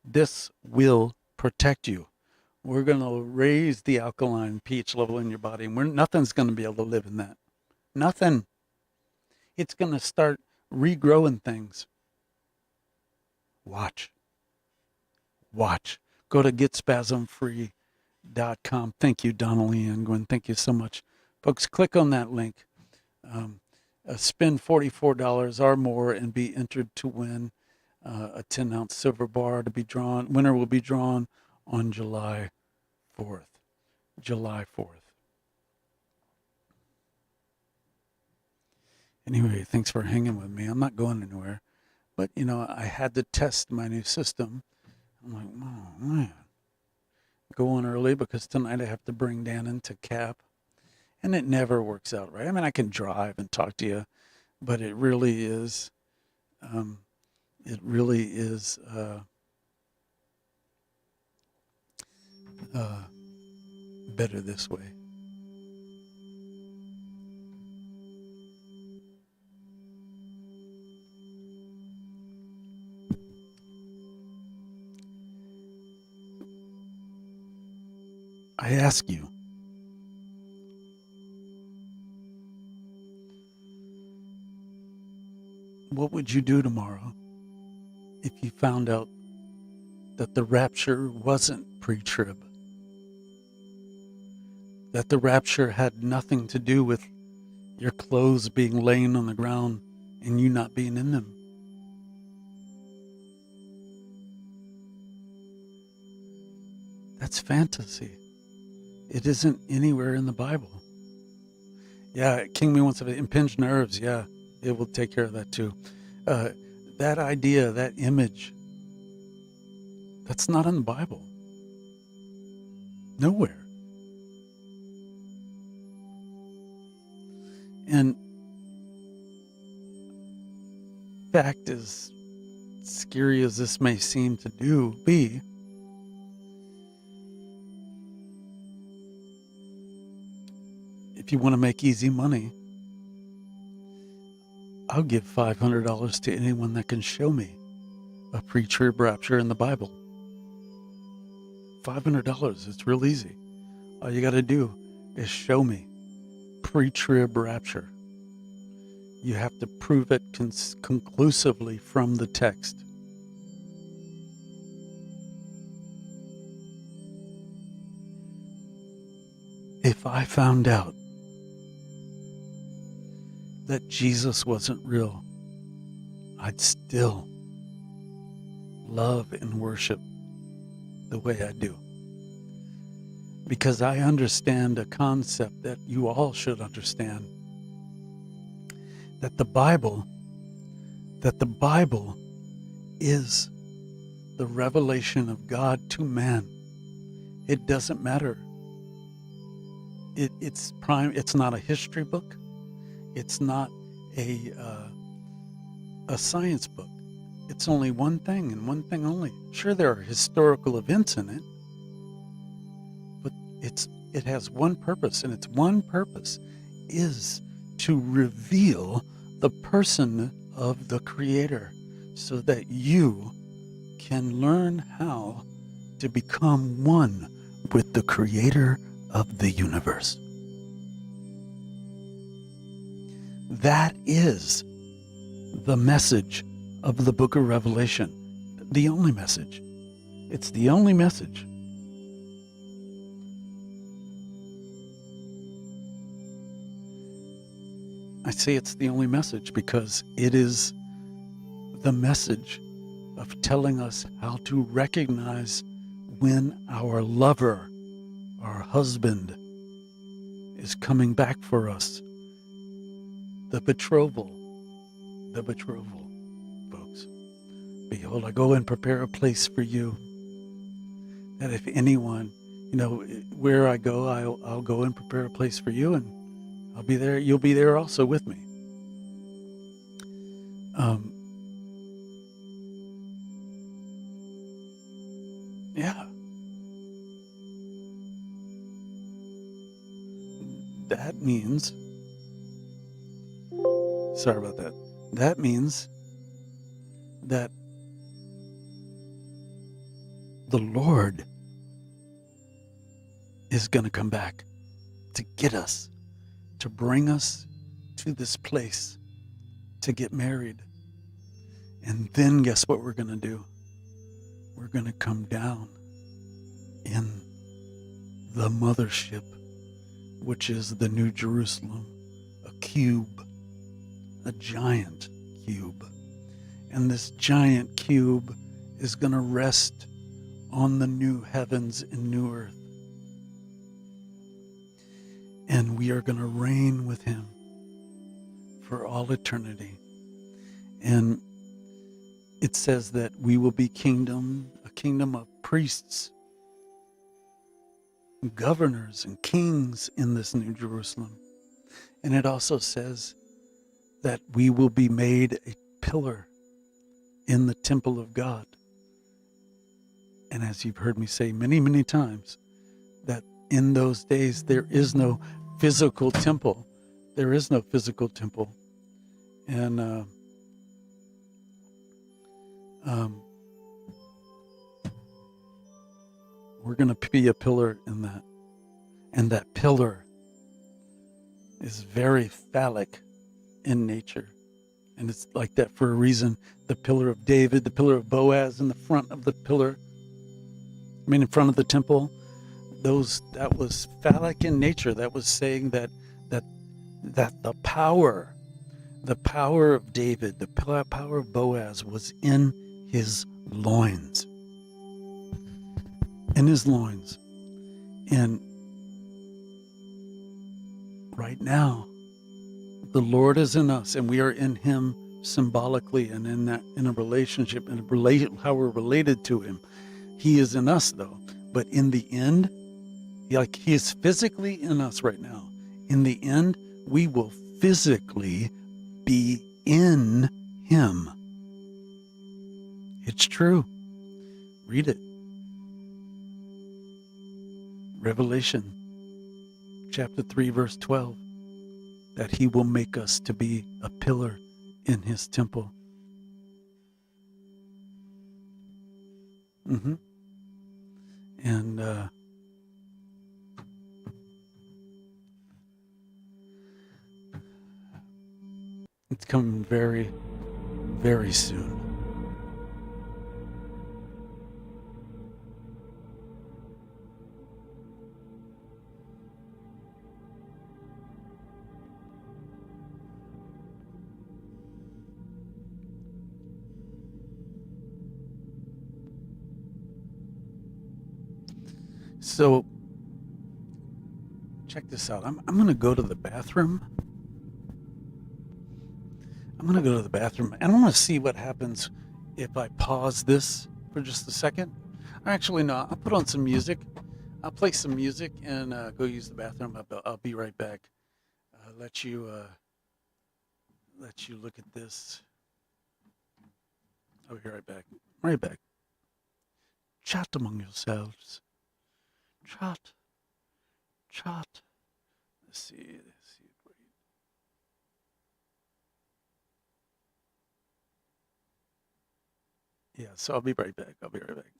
This will protect you. We're going to raise the alkaline pH level in your body, and nothing's going to be able to live in that. Nothing. It's going to start regrowing things. Watch. Go to getspasmfree.com. Thank you, Donnelly and Gwen. Thank you so much. Folks, click on that link. Spend $44 or more and be entered to win a 10-ounce silver bar to be drawn. Winner will be drawn on July 4th. July 4th. Anyway, thanks for hanging with me. I'm not going anywhere. But, I had to test my new system. I'm like, oh, man. Go on early because tonight I have to bring Dan into CAP. And it never works out right. I mean, I can drive and talk to you, but it really is, better this way. I ask you, what would you do tomorrow if you found out that the rapture wasn't pre-trib? That the rapture had nothing to do with your clothes being laying on the ground and you not being in them? That's fantasy. It isn't anywhere in the Bible. Yeah, King Me wants to impinged nerves. Yeah, it will take care of that too. That idea, that image, that's not in the Bible. Nowhere. And fact, as scary as this may seem to be, if you want to make easy money, I'll give $500 to anyone that can show me a pre-trib rapture in the Bible. $500. It's real easy. All you got to do is show me pre-trib rapture. You have to prove it conclusively from the text. If I found out that Jesus wasn't real, I'd still love and worship the way I do. Because I understand a concept that you all should understand. That the Bible is the revelation of God to man. It doesn't matter. It's not a history book. It's not a science book. It's only one thing and one thing only. Sure, there are historical events in it, but it has one purpose, and its one purpose is to reveal the person of the Creator so that you can learn how to become one with the Creator of the universe. That is the message of the book of Revelation. The only message. It's the only message. I say it's the only message because it is the message of telling us how to recognize when our lover, our husband, is coming back for us. The betrothal, folks. Behold, I go and prepare a place for you. That if anyone, where I go, I'll go and prepare a place for you, and I'll be there. You'll be there also with me. Yeah. That means, sorry about that. That means that the Lord is going to come back to get us, to bring us to this place, to get married. And then guess what we're going to do? We're going to come down in the mothership, which is the New Jerusalem, a cube, a giant cube. And this giant cube is going to rest on the new heavens and new earth. And we are going to reign with him for all eternity. And it says that we will be a kingdom of priests, governors and kings in this New Jerusalem. And it also says that we will be made a pillar in the temple of God. And as you've heard me say many, many times, that in those days there is no physical temple. There is no physical temple. And we're going to be a pillar in that. And that pillar is very phallic in nature. And it's like that for a reason. The pillar of David, the pillar of Boaz in the front of the pillar, in front of the temple, that was phallic in nature. That was saying that the power of David, the power of Boaz was in his loins. In his loins. And right now, the Lord is in us, and we are in him symbolically, and in a relationship, and how we're related to him. He is in us, though. But in the end, he is physically in us right now. In the end, we will physically be in him. It's true. Read it. Revelation chapter 3, verse 12. That he will make us to be a pillar in his temple. And it's coming very, very soon. So, check this out. I'm going to go to the bathroom. And I want to see what happens if I pause this for just a second. Actually, no, I'll put on some music. I'll play some music and go use the bathroom. I'll be right back. Let you look at this. I'll be right back. Right back. Chat among yourselves. Chat. Let's see. Yeah, so I'll be right back. I'll be right back.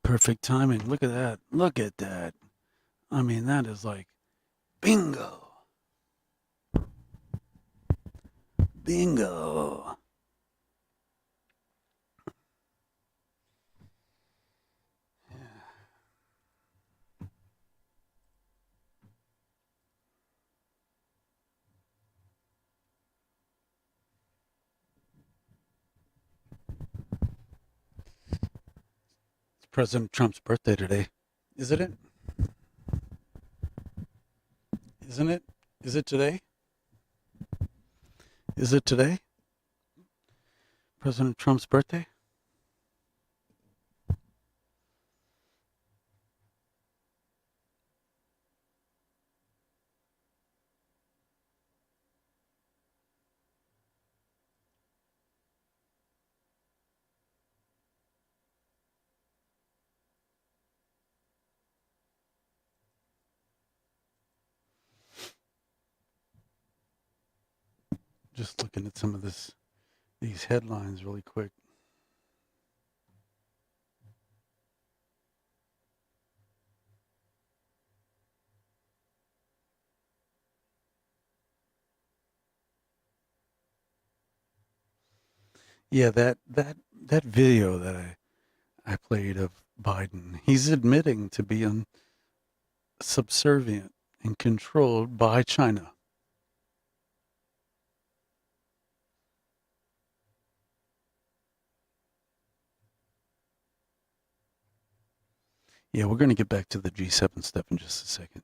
Perfect timing. Look at that. Look at that. I mean, that is like bingo. Bingo. It's President Trump's birthday today. Isn't it? Isn't it? Is it today? Is it today? President Trump's birthday? just looking at some of these headlines really quick. Yeah, that video that I played of Biden, he's admitting to being subservient and controlled by China. Yeah, we're going to get back to the G7 stuff in just a second.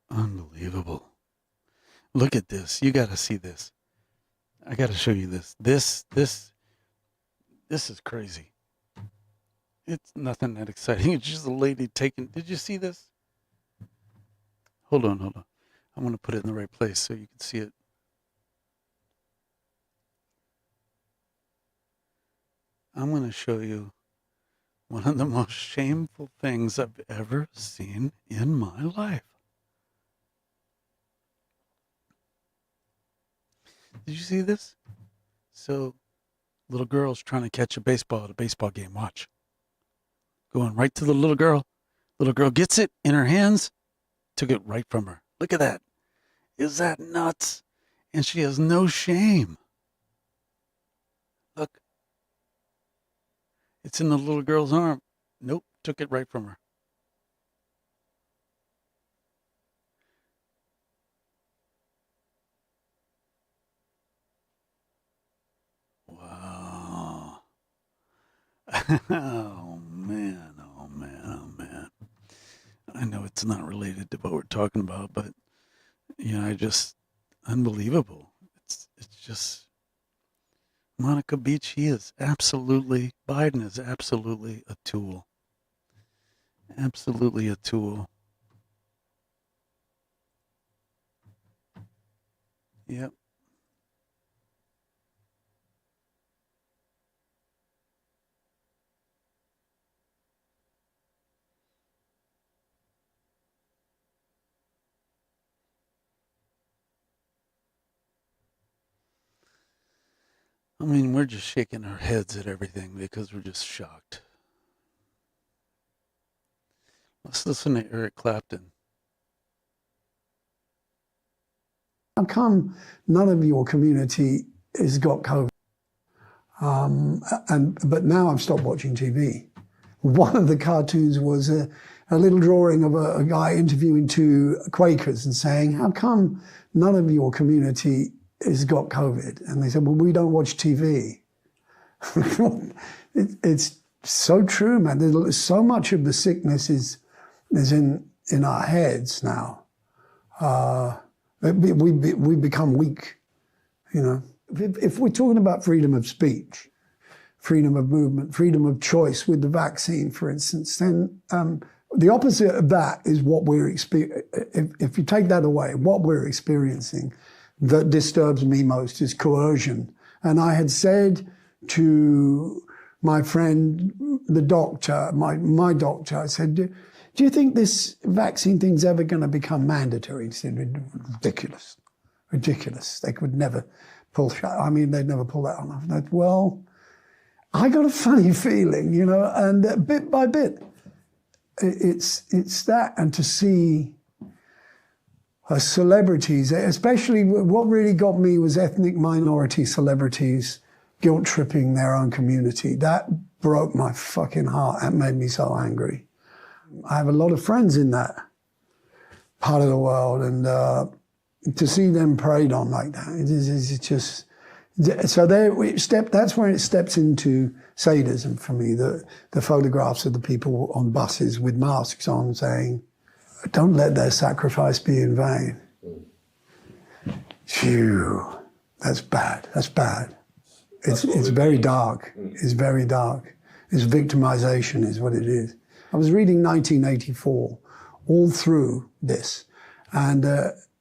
Unbelievable. Look at this. You got to see this. I got to show you this. This is crazy. It's nothing that exciting. It's just a lady taking. Did you see this? Hold on. I want to put it in the right place so you can see it. I'm going to show you one of the most shameful things I've ever seen in my life. Did you see this? So, little girl's trying to catch a baseball at a baseball game. Watch. Going right to the little girl. Little girl gets it in her hands. Took it right from her. Look at that. Is that nuts? And she has no shame. Look. It's in the little girl's arm. Nope. Took it right from her. Wow. Oh, man. Oh, man. Oh, man. I know it's not related to what we're talking about, but, unbelievable. It's just, Monica Beach, Biden is absolutely a tool. Absolutely a tool. Yep. I mean, we're just shaking our heads at everything because we're just shocked. Let's listen to Eric Clapton. How come none of your community has got COVID? But now I've stopped watching TV. One of the cartoons was a little drawing of a guy interviewing two Quakers and saying, how come none of your community has got COVID? And they said, well, we don't watch TV. It's so true, man. There's so much of the sickness is in our heads now. We become weak, If we're talking about freedom of speech, freedom of movement, freedom of choice with the vaccine, for instance, then the opposite of that is what we're experiencing. If you take that away, what we're experiencing that disturbs me most is coercion. And I had said to my friend, the doctor, my doctor, I said, do you think this vaccine thing's ever going to become mandatory? He said, ridiculous. They could never they'd never pull that on. I thought, well, I got a funny feeling, and bit by bit, it's that, and to see celebrities, especially what really got me was ethnic minority celebrities guilt-tripping their own community. That broke my fucking heart. That made me so angry. I have a lot of friends in that part of the world, and to see them preyed on like that, it's just... So that's where it steps into sadism for me, the photographs of the people on buses with masks on saying, don't let their sacrifice be in vain. Phew, that's bad. That's bad. It's very dark. It's very dark. It's victimization is what it is. I was reading 1984 all through this. And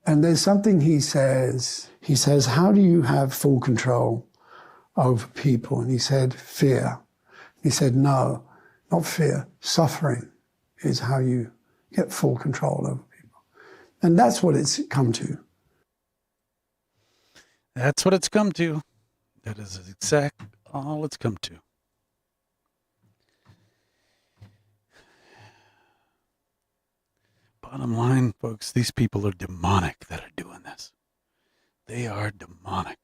there's something he says. He says, how do you have full control over people? And he said, fear. He said, no, not fear. Suffering is how you get full control over people. And that's what it's come to. That's what it's come to. That is exact all it's come to. Bottom line, folks, these people are demonic that are doing this. They are demonic.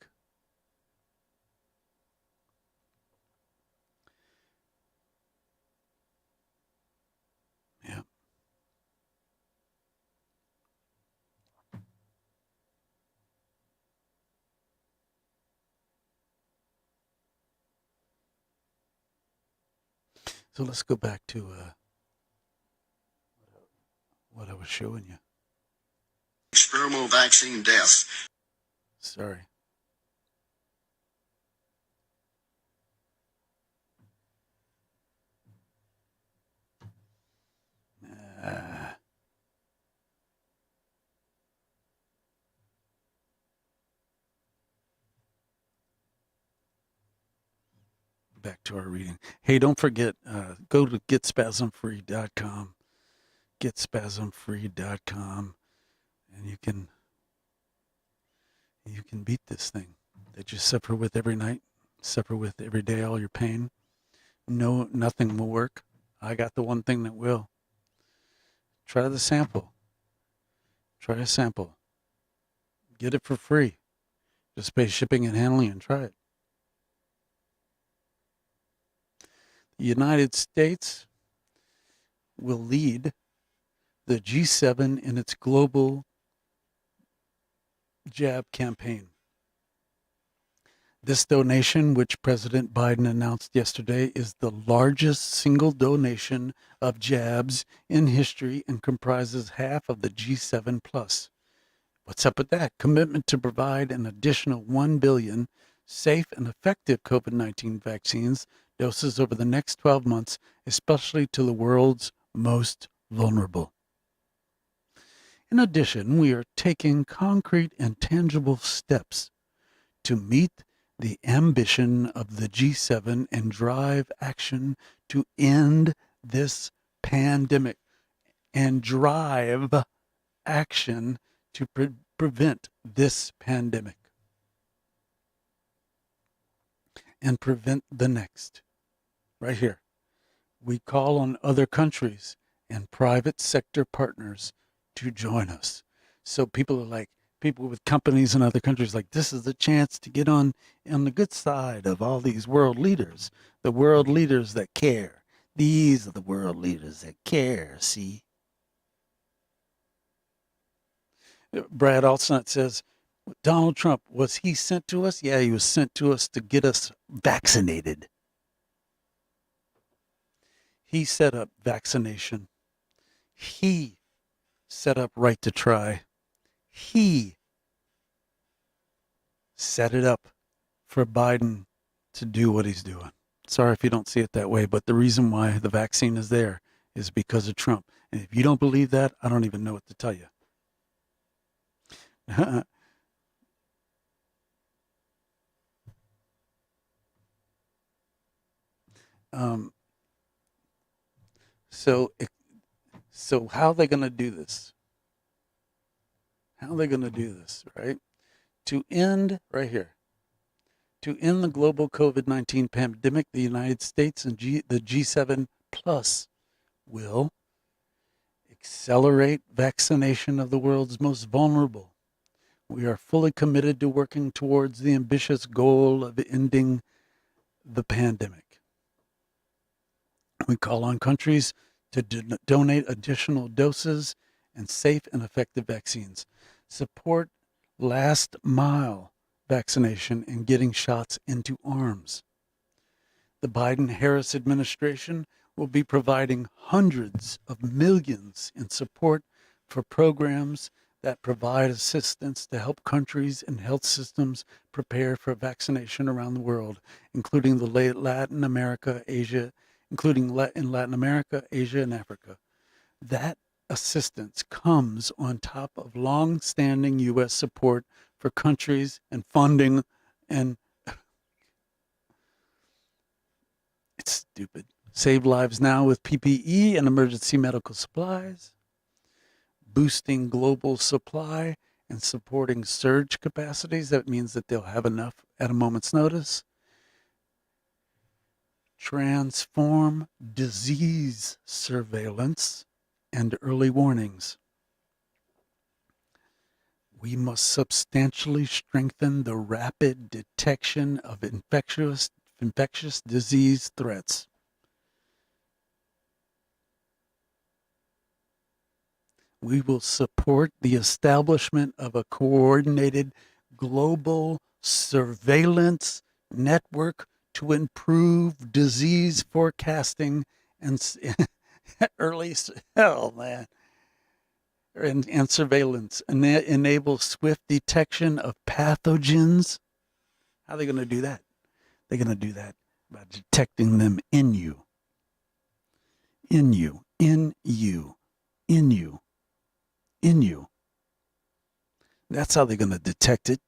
Yeah. So let's go back to what I was showing you. Experimental vaccine deaths. Sorry. Back to our reading. Hey, don't forget, go to getspasmfree.com, getspasmfree.com, and you can beat this thing that you suffer with every night, suffer with every day, all your pain. No, nothing will work. I got the one thing that will. Try the sample. Try a sample. Get it for free. Just pay shipping and handling and try it. The United States will lead the G7 in its global jab campaign. This donation, which President Biden announced yesterday, is the largest single donation of jabs in history and comprises half of the G7 plus. What's up with that? Commitment to provide an additional 1 billion safe and effective COVID-19 vaccines doses over the next 12 months, especially to the world's most vulnerable. In addition, we are taking concrete and tangible steps to meet the ambition of the G7 and drive action to end this pandemic and drive action to prevent this pandemic and prevent the next. Right here. We call on other countries and private sector partners to join us. So people are like, people with companies in other countries, like, this is the chance to get on the good side of all these world leaders, the world leaders that care. These are the world leaders that care, see? Brad Alsnut says, Donald Trump, was he sent to us? Yeah, he was sent to us to get us vaccinated. He set up vaccination. He set up right to try. He set it up for Biden to do what he's doing. Sorry if you don't see it that way, but the reason why the vaccine is there is because of Trump. And if you don't believe that, I don't even know what to tell you. So how are they going to do this? How are they going to do this, right? To end, right here, to end the global COVID-19 pandemic, the United States and the G7 plus will accelerate vaccination of the world's most vulnerable. We are fully committed to working towards the ambitious goal of ending the pandemic. We call on countries to donate additional doses and safe and effective vaccines. Support last mile vaccination and getting shots into arms. The Biden-Harris administration will be providing hundreds of millions in support for programs that provide assistance to help countries and health systems prepare for vaccination around the world, including the Latin America, Asia, including in Latin America, Asia, and Africa. That assistance comes on top of long-standing U.S. support for countries and funding, and it's stupid. Save lives now with PPE and emergency medical supplies, boosting global supply and supporting surge capacities. That means that they'll have enough at a moment's notice. Transform disease surveillance and early warnings. We must substantially strengthen the rapid detection of infectious disease threats. We will support the establishment of a coordinated global surveillance network to improve disease forecasting and early and surveillance, and enable swift detection of pathogens. How are they going to do that? They're going to do that by detecting them in you. In you. In you. In you. In you. That's how they're going to detect it.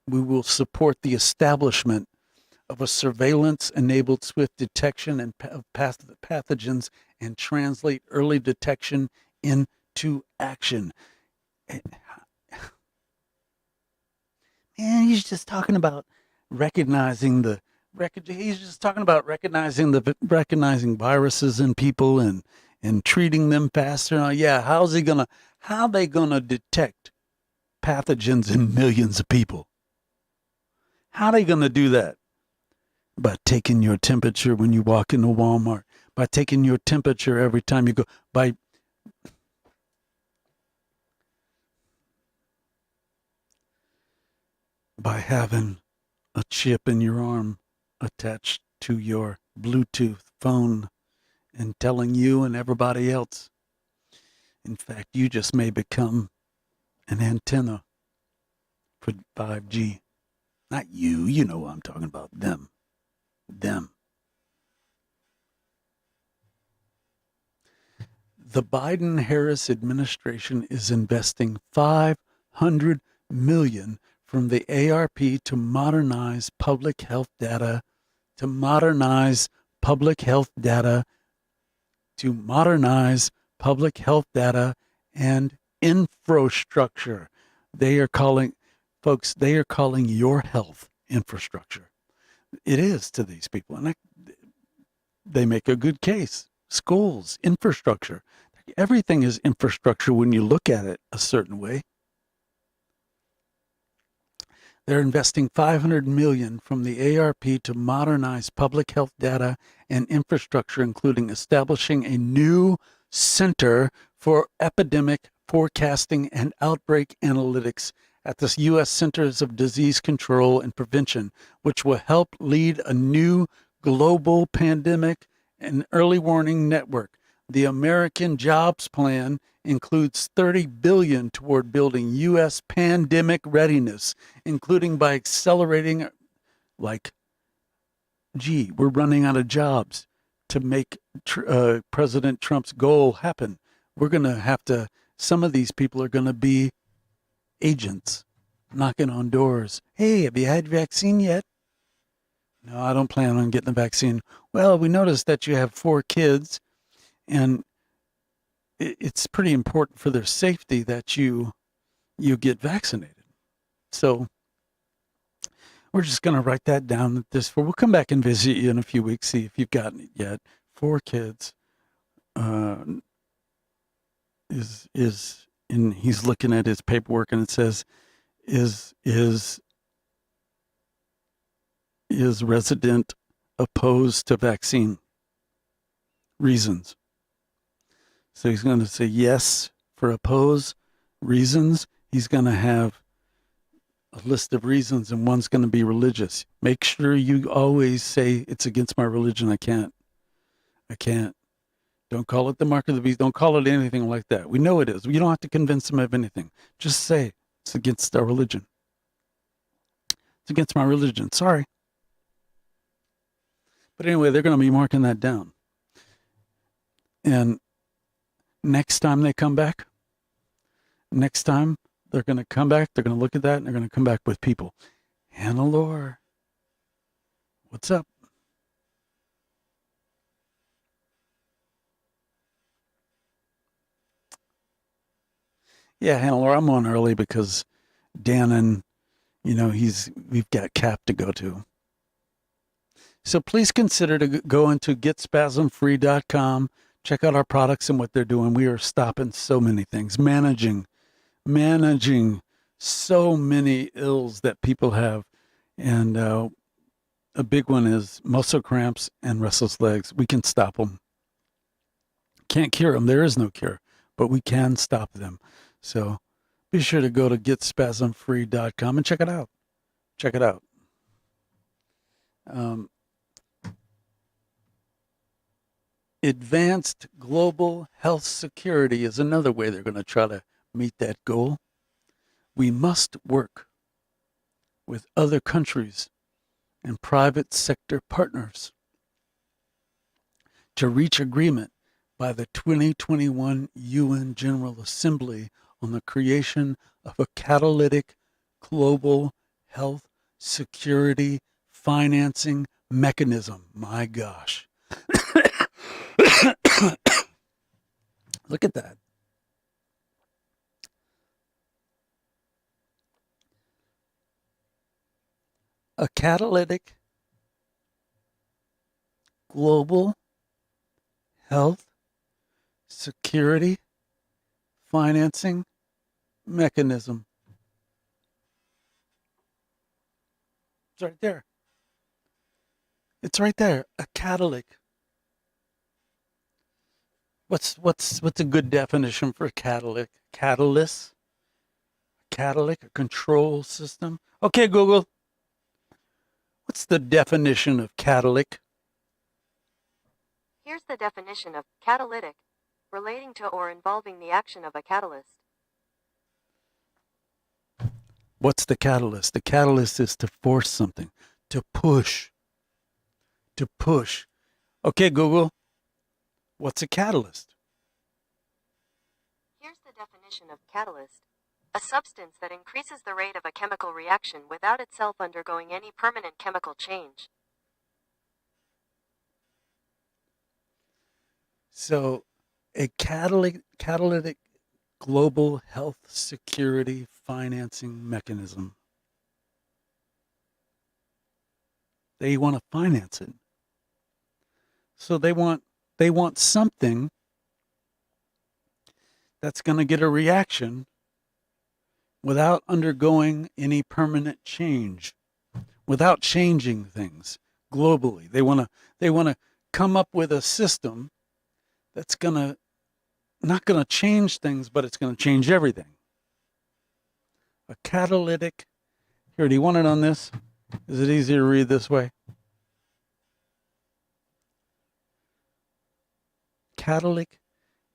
We will support the establishment of a surveillance-enabled swift detection of pathogens and translate early detection into action. Man, he's just talking about recognizing recognizing viruses in people and treating them faster. Yeah, how they gonna detect pathogens in millions of people? How are they gonna do that? By taking your temperature when you walk into Walmart, by taking your temperature every time you go, by having a chip in your arm attached to your Bluetooth phone and telling you and everybody else. In fact, you just may become an antenna for 5G. Not you, you know what I'm talking about, them. The Biden-Harris administration is investing $500 million from the ARP to modernize public health data, and infrastructure. They are calling your health infrastructure. It is to these people, and they make a good case. Schools, infrastructure. Everything is infrastructure when you look at it a certain way. They're investing $500 million from the ARP to modernize public health data and infrastructure, including establishing a new center for epidemic forecasting and outbreak analytics at the U.S. Centers of Disease Control and Prevention, which will help lead a new global pandemic and early warning network. The American Jobs Plan includes $30 billion toward building U.S. pandemic readiness, including by accelerating, we're running out of jobs to make President Trump's goal happen. We're going to have to, some of these people are going to be agents knocking on doors. Hey, have you had your vaccine yet? No, I don't plan on getting the vaccine. Well, we noticed that you have 4 kids, and it's pretty important for their safety that you get vaccinated. So we're just going to write that down. We'll come back and visit you in a few weeks, see if you've gotten it yet. 4 kids and he's looking at his paperwork, and it says is resident opposed to vaccine reasons. So he's going to say yes for oppose reasons. He's going to have a list of reasons, and one's going to be religious. Make sure you always say it's against my religion. I can't. Don't call it the mark of the beast. Don't call it anything like that. We know it is. You don't have to convince them of anything. Just say it's against our religion. It's against my religion. Sorry. But anyway, they're going to be marking that down. And next time they come back, they're going to come back, they're going to look at that, and they're going to come back with people. Hannelore, what's up? Yeah, Hannelore, I'm on early because Dannon, we've got CAP to go to. So please consider to go into getspasmfree.com, check out our products and what they're doing. We are stopping so many things, managing so many ills that people have. And a big one is muscle cramps and restless legs. We can stop them. Can't cure them. There is no cure, but we can stop them. So be sure to go to getspasmfree.com and check it out. Check it out. Advanced global health security is another way they're going to try to meet that goal. We must work with other countries and private sector partners to reach agreement by the 2021 UN General Assembly on the creation of a catalytic global health security financing mechanism. My gosh. Look at that. A catalytic global health security financing mechanism. It's right there. It's right there. A catalytic. What's a good definition for a catalytic? Catalyst? Catalytic, a control system. Okay, Google. What's the definition of catalytic? Here's the definition of catalytic, relating to or involving the action of a catalyst. What's the catalyst? The catalyst is to force something, to push. To push. Okay, Google. What's a catalyst? Here's the definition of catalyst. A substance that increases the rate of a chemical reaction without itself undergoing any permanent chemical change. So, a catalytic global health security financing mechanism. They want to finance it. So they want something that's going to get a reaction without undergoing any permanent change, without changing things globally. They want to come up with a system that's not going to change things, but it's going to change everything. A catalytic. Here, do you want it on this? Is it easier to read this way? Catalytic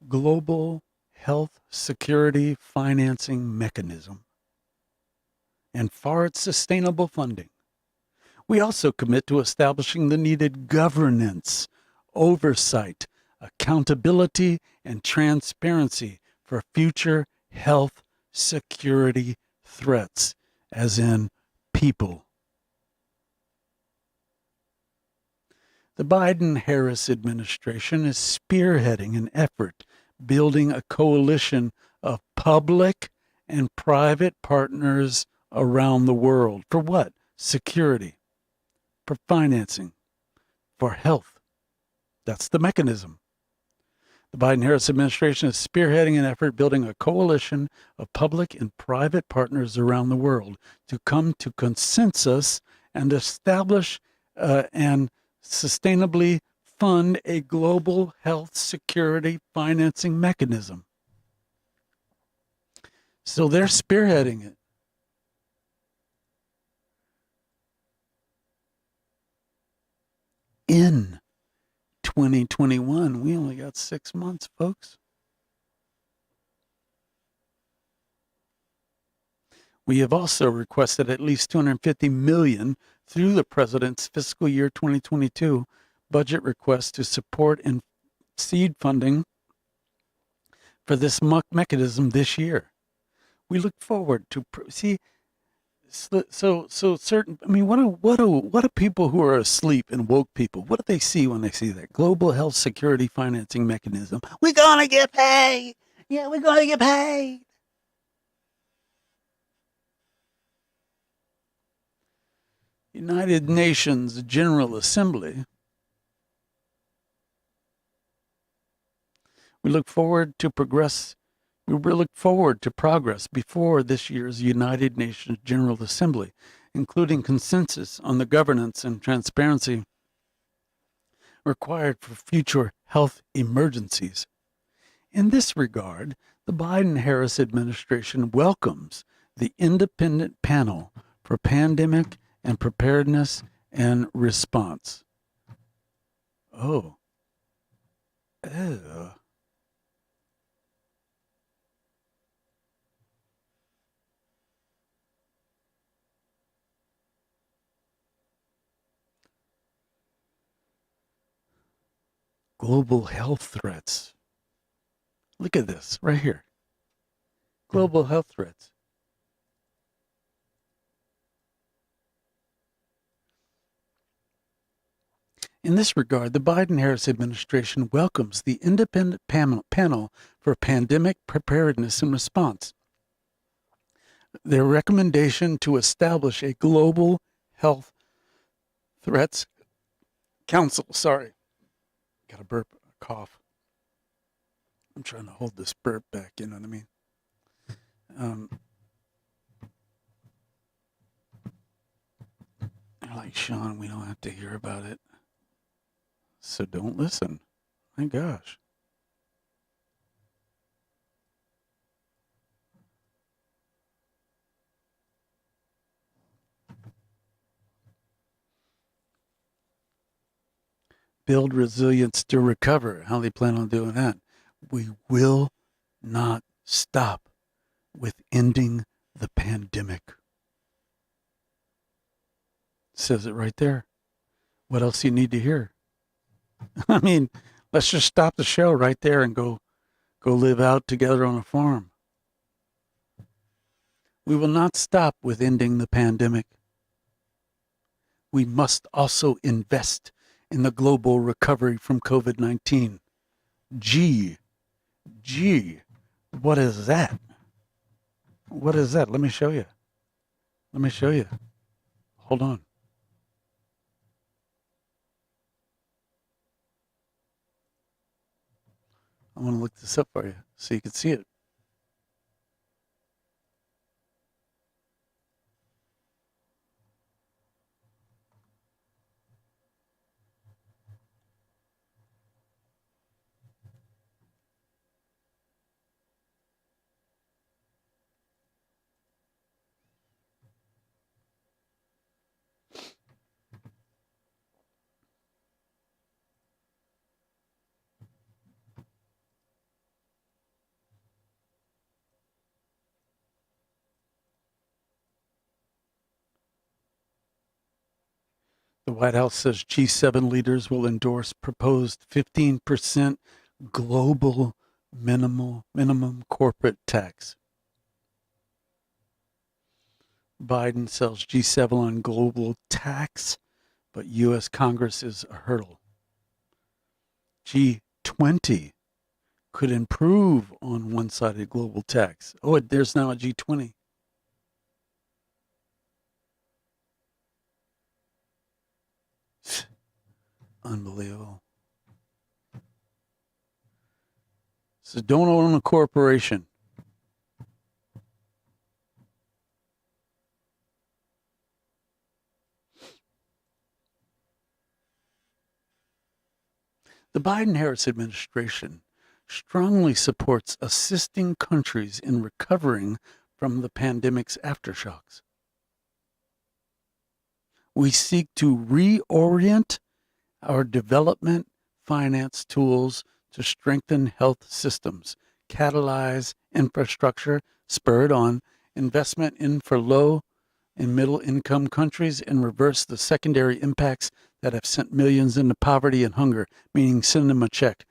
global health security financing mechanism, and for its sustainable funding. We also commit to establishing the needed governance, oversight, accountability, and transparency for future health security threats, as in people. The Biden-Harris administration is spearheading an effort building a coalition of public and private partners around the world. For what? Security, for financing, for health. That's the mechanism. The Biden-Harris administration is spearheading an effort building a coalition of public and private partners around the world to come to consensus and establish and sustainably fund a global health security financing mechanism. So they're spearheading it. In 2021, we only got 6 months, folks. We have also requested at least $250 million through the President's fiscal year 2022 budget request to support and seed funding for this mechanism this year. We look forward to see. So certain. I mean, what do people who are asleep and woke people? What do they see when they see that global health security financing mechanism? We're gonna get paid. Yeah, we're gonna get paid. United Nations General Assembly. We look forward to progress before this year's United Nations General Assembly, including consensus on the governance and transparency required for future health emergencies. In this regard, the Biden-Harris administration welcomes the independent panel for pandemic and preparedness and response. Oh. Ew. Global health threats. Look at this right here. Global health threats. In this regard, the Biden-Harris administration welcomes the independent panel for pandemic preparedness and response. Their recommendation to establish a global health threats council. Sorry. Got a burp, a cough. I'm trying to hold this burp back, you know what I mean? Like Sean, we don't have to hear about it. So don't listen. My gosh. Build resilience to recover. How they plan on doing that? We will not stop with ending the pandemic. Says it right there. What else do you need to hear? I mean, let's just stop the show right there and go live out together on a farm. We will not stop with ending the pandemic. We must also invest in the global recovery from COVID-19. Gee, what is that? What is that? Let me show you. Hold on. I want to look this up for you so you can see it. The White House says G7 leaders will endorse proposed 15% global minimum corporate tax. Biden sells G7 on global tax, but U.S. Congress is a hurdle. G20 could improve on one-sided global tax. Oh, there's now a G20. Unbelievable. So don't own a corporation. The Biden-Harris administration strongly supports assisting countries in recovering from the pandemic's aftershocks. We seek to reorient our development finance tools to strengthen health systems, catalyze infrastructure, spur it on, investment in for low and middle income countries and reverse the secondary impacts that have sent millions into poverty and hunger, meaning send them a check,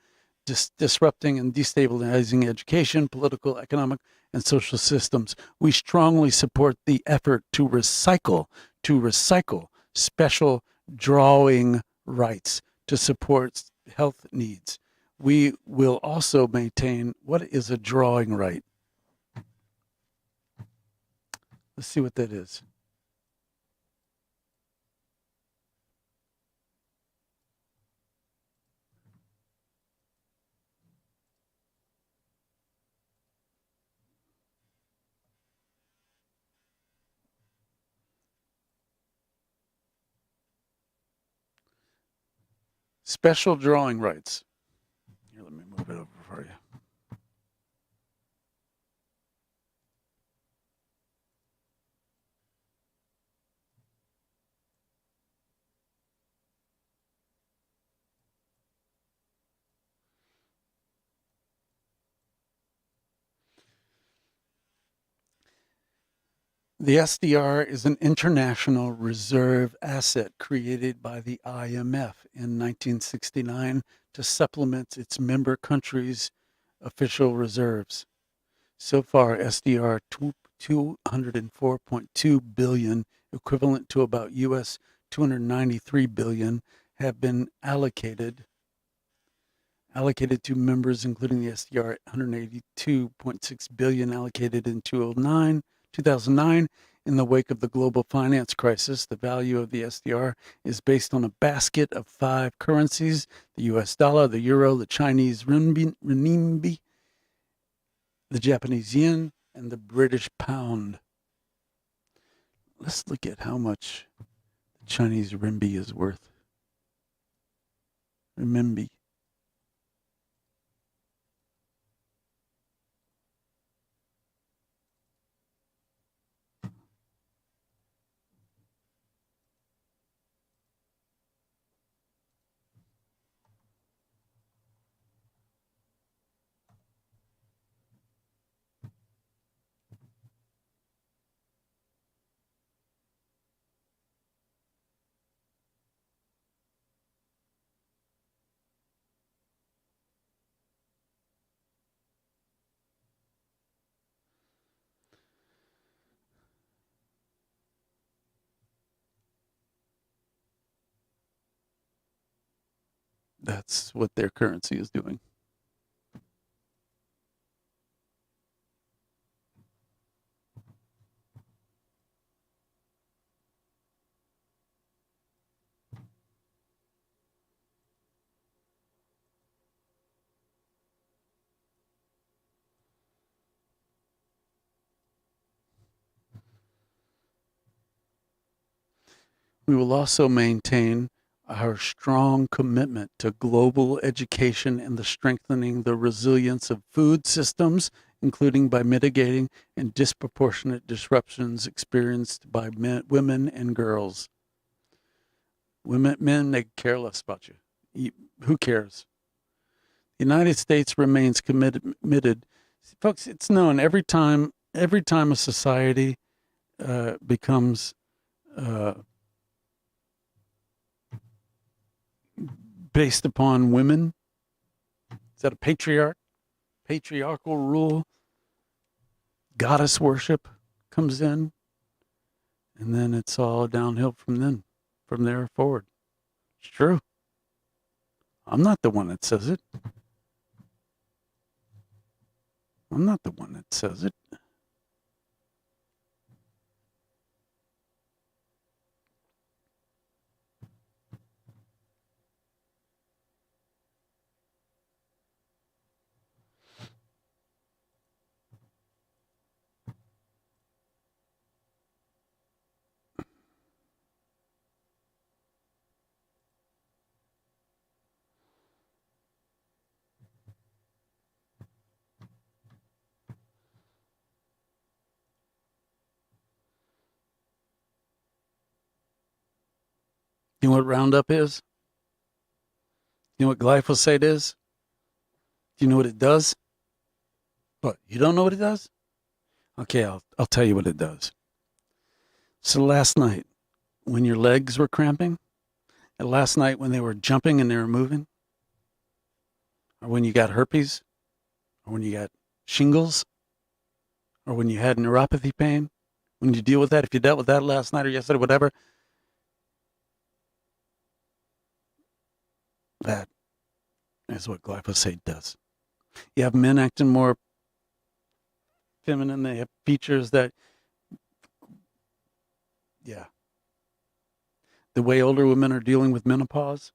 disrupting and destabilizing education, political, economic, and social systems. We strongly support the effort to recycle special drawing rights to support health needs. We will also maintain what is a drawing right. Let's see what that is. Special drawing rights. Here, let me move it over for you. The SDR is an international reserve asset created by the IMF in 1969 to supplement its member countries' official reserves. So far, SDR 204.2 billion, equivalent to about US 293 billion, have been allocated to members, including the SDR 182.6 billion allocated in 2009. In the wake of the global finance crisis, the value of the SDR is based on a basket of 5 currencies: the US dollar, the euro, the Chinese renminbi, the Japanese yen, and the British pound. Let's look at how much the Chinese renminbi is worth. Renminbi. That's what their currency is doing. We will also maintain our strong commitment to global education and the strengthening the resilience of food systems, including by mitigating and disproportionate disruptions experienced by women and girls. Men, they care less about you. Who cares? The United States remains committed. Folks, it's known every time a society becomes based upon women. Is that a patriarchal rule? Goddess worship comes in, and then it's all downhill from there forward. It's true. I'm not the one that says it. I'm not the one that says it. You know what Roundup is? You know what glyphosate is? Do you know what it does? What? You don't know what it does? Okay, I'll tell you what it does. So last night, when your legs were cramping, and last night when they were jumping and they were moving, or when you got herpes, or when you got shingles, or when you had neuropathy pain, when you deal with that, if you dealt with that last night or yesterday, whatever, that is what glyphosate does. You have men acting more feminine. They have features that, yeah. The way older women are dealing with menopause,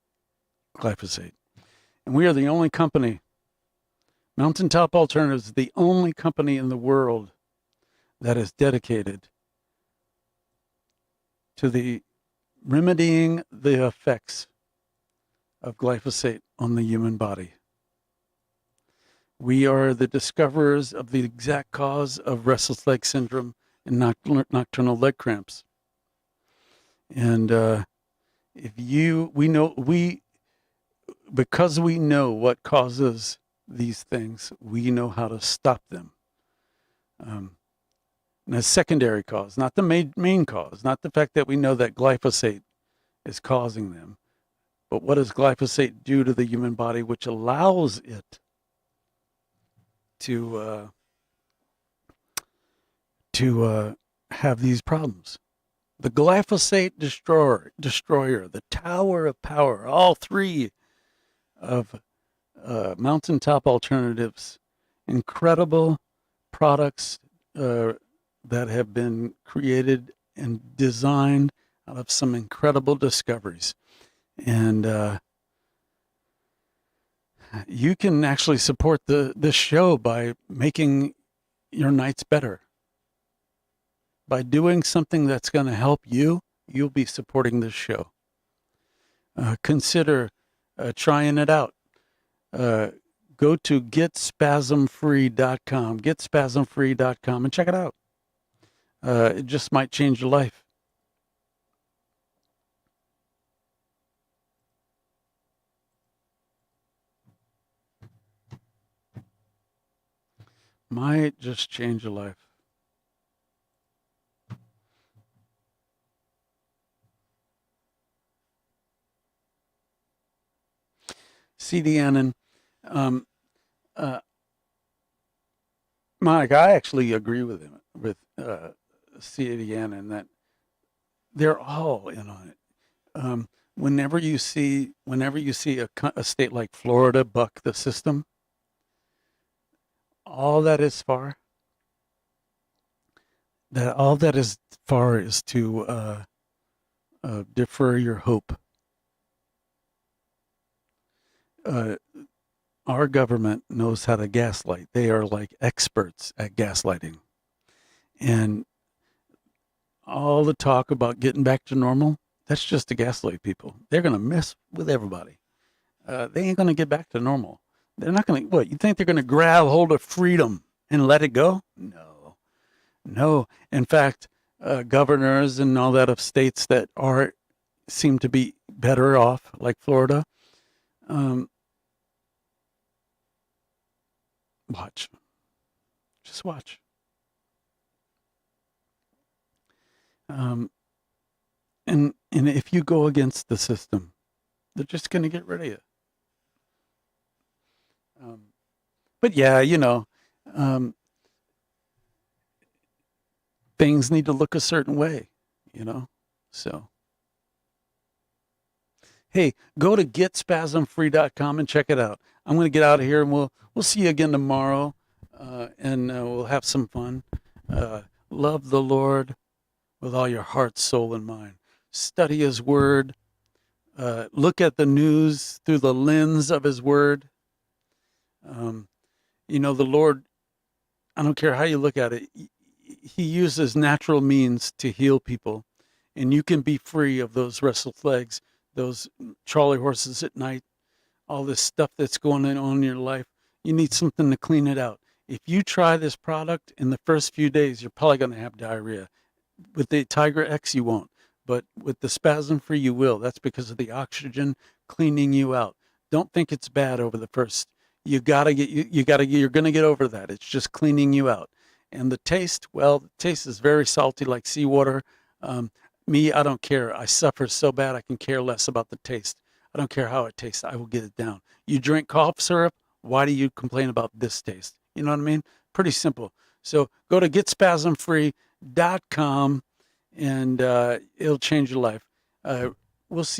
glyphosate. And we are the only company, Mountaintop Alternatives is the only company in the world that is dedicated to the remedying the effects of glyphosate on the human body. We are the discoverers of the exact cause of restless leg syndrome and nocturnal leg cramps. And because we know what causes these things, we know how to stop them. And a secondary cause, not the main cause, not the fact that we know that glyphosate is causing them, but what does glyphosate do to the human body, which allows it to have these problems? The glyphosate destroyer, the tower of power, all three of Mountaintop Alternatives, incredible products that have been created and designed out of some incredible discoveries. And you can actually support this show by making your nights better. By doing something that's going to help you, you'll be supporting this show. Consider trying it out. Go to getspasmfree.com, getspasmfree.com, and check it out. It just might change your life. Might just change your life. C.D. Annan, Mike, I actually agree with him, with C.D. Annan, that they're all in on it. Whenever you see a state like Florida buck the system, all that is far is to defer your hope. Our government knows how to gaslight. They are like experts at gaslighting. And all the talk about getting back to normal, that's just to gaslight people. They're going to mess with everybody. They ain't going to get back to normal. They're not going to, what, you think they're going to grab hold of freedom and let it go? No. In fact, governors and all that of states that seem to be better off, like Florida, watch. Just watch. And if you go against the system, they're just going to get rid of you. But yeah, things need to look a certain way, so. Hey, go to getspasmfree.com and check it out. I'm going to get out of here, and we'll see you again tomorrow, and we'll have some fun. Love the Lord with all your heart, soul, and mind. Study His Word. Look at the news through the lens of His Word. The Lord, I don't care how you look at it, He uses natural means to heal people, and you can be free of those restless legs, those Charlie horses at night, all this stuff that's going on in your life. You need something to clean it out. If you try this product in the first few days, you're probably going to have diarrhea. With the Tiger X, you won't, but with the Spasm Free, you will. That's because of the oxygen cleaning you out. Don't think it's bad over the first. You're going to get over that. It's just cleaning you out. And the taste, well, the taste is very salty like seawater. Me, I don't care. I suffer so bad I can care less about the taste. I don't care how it tastes. I will get it down. You drink cough syrup, why do you complain about this taste? You know what I mean? Pretty simple. So go to getspasmfree.com and it'll change your life. We'll see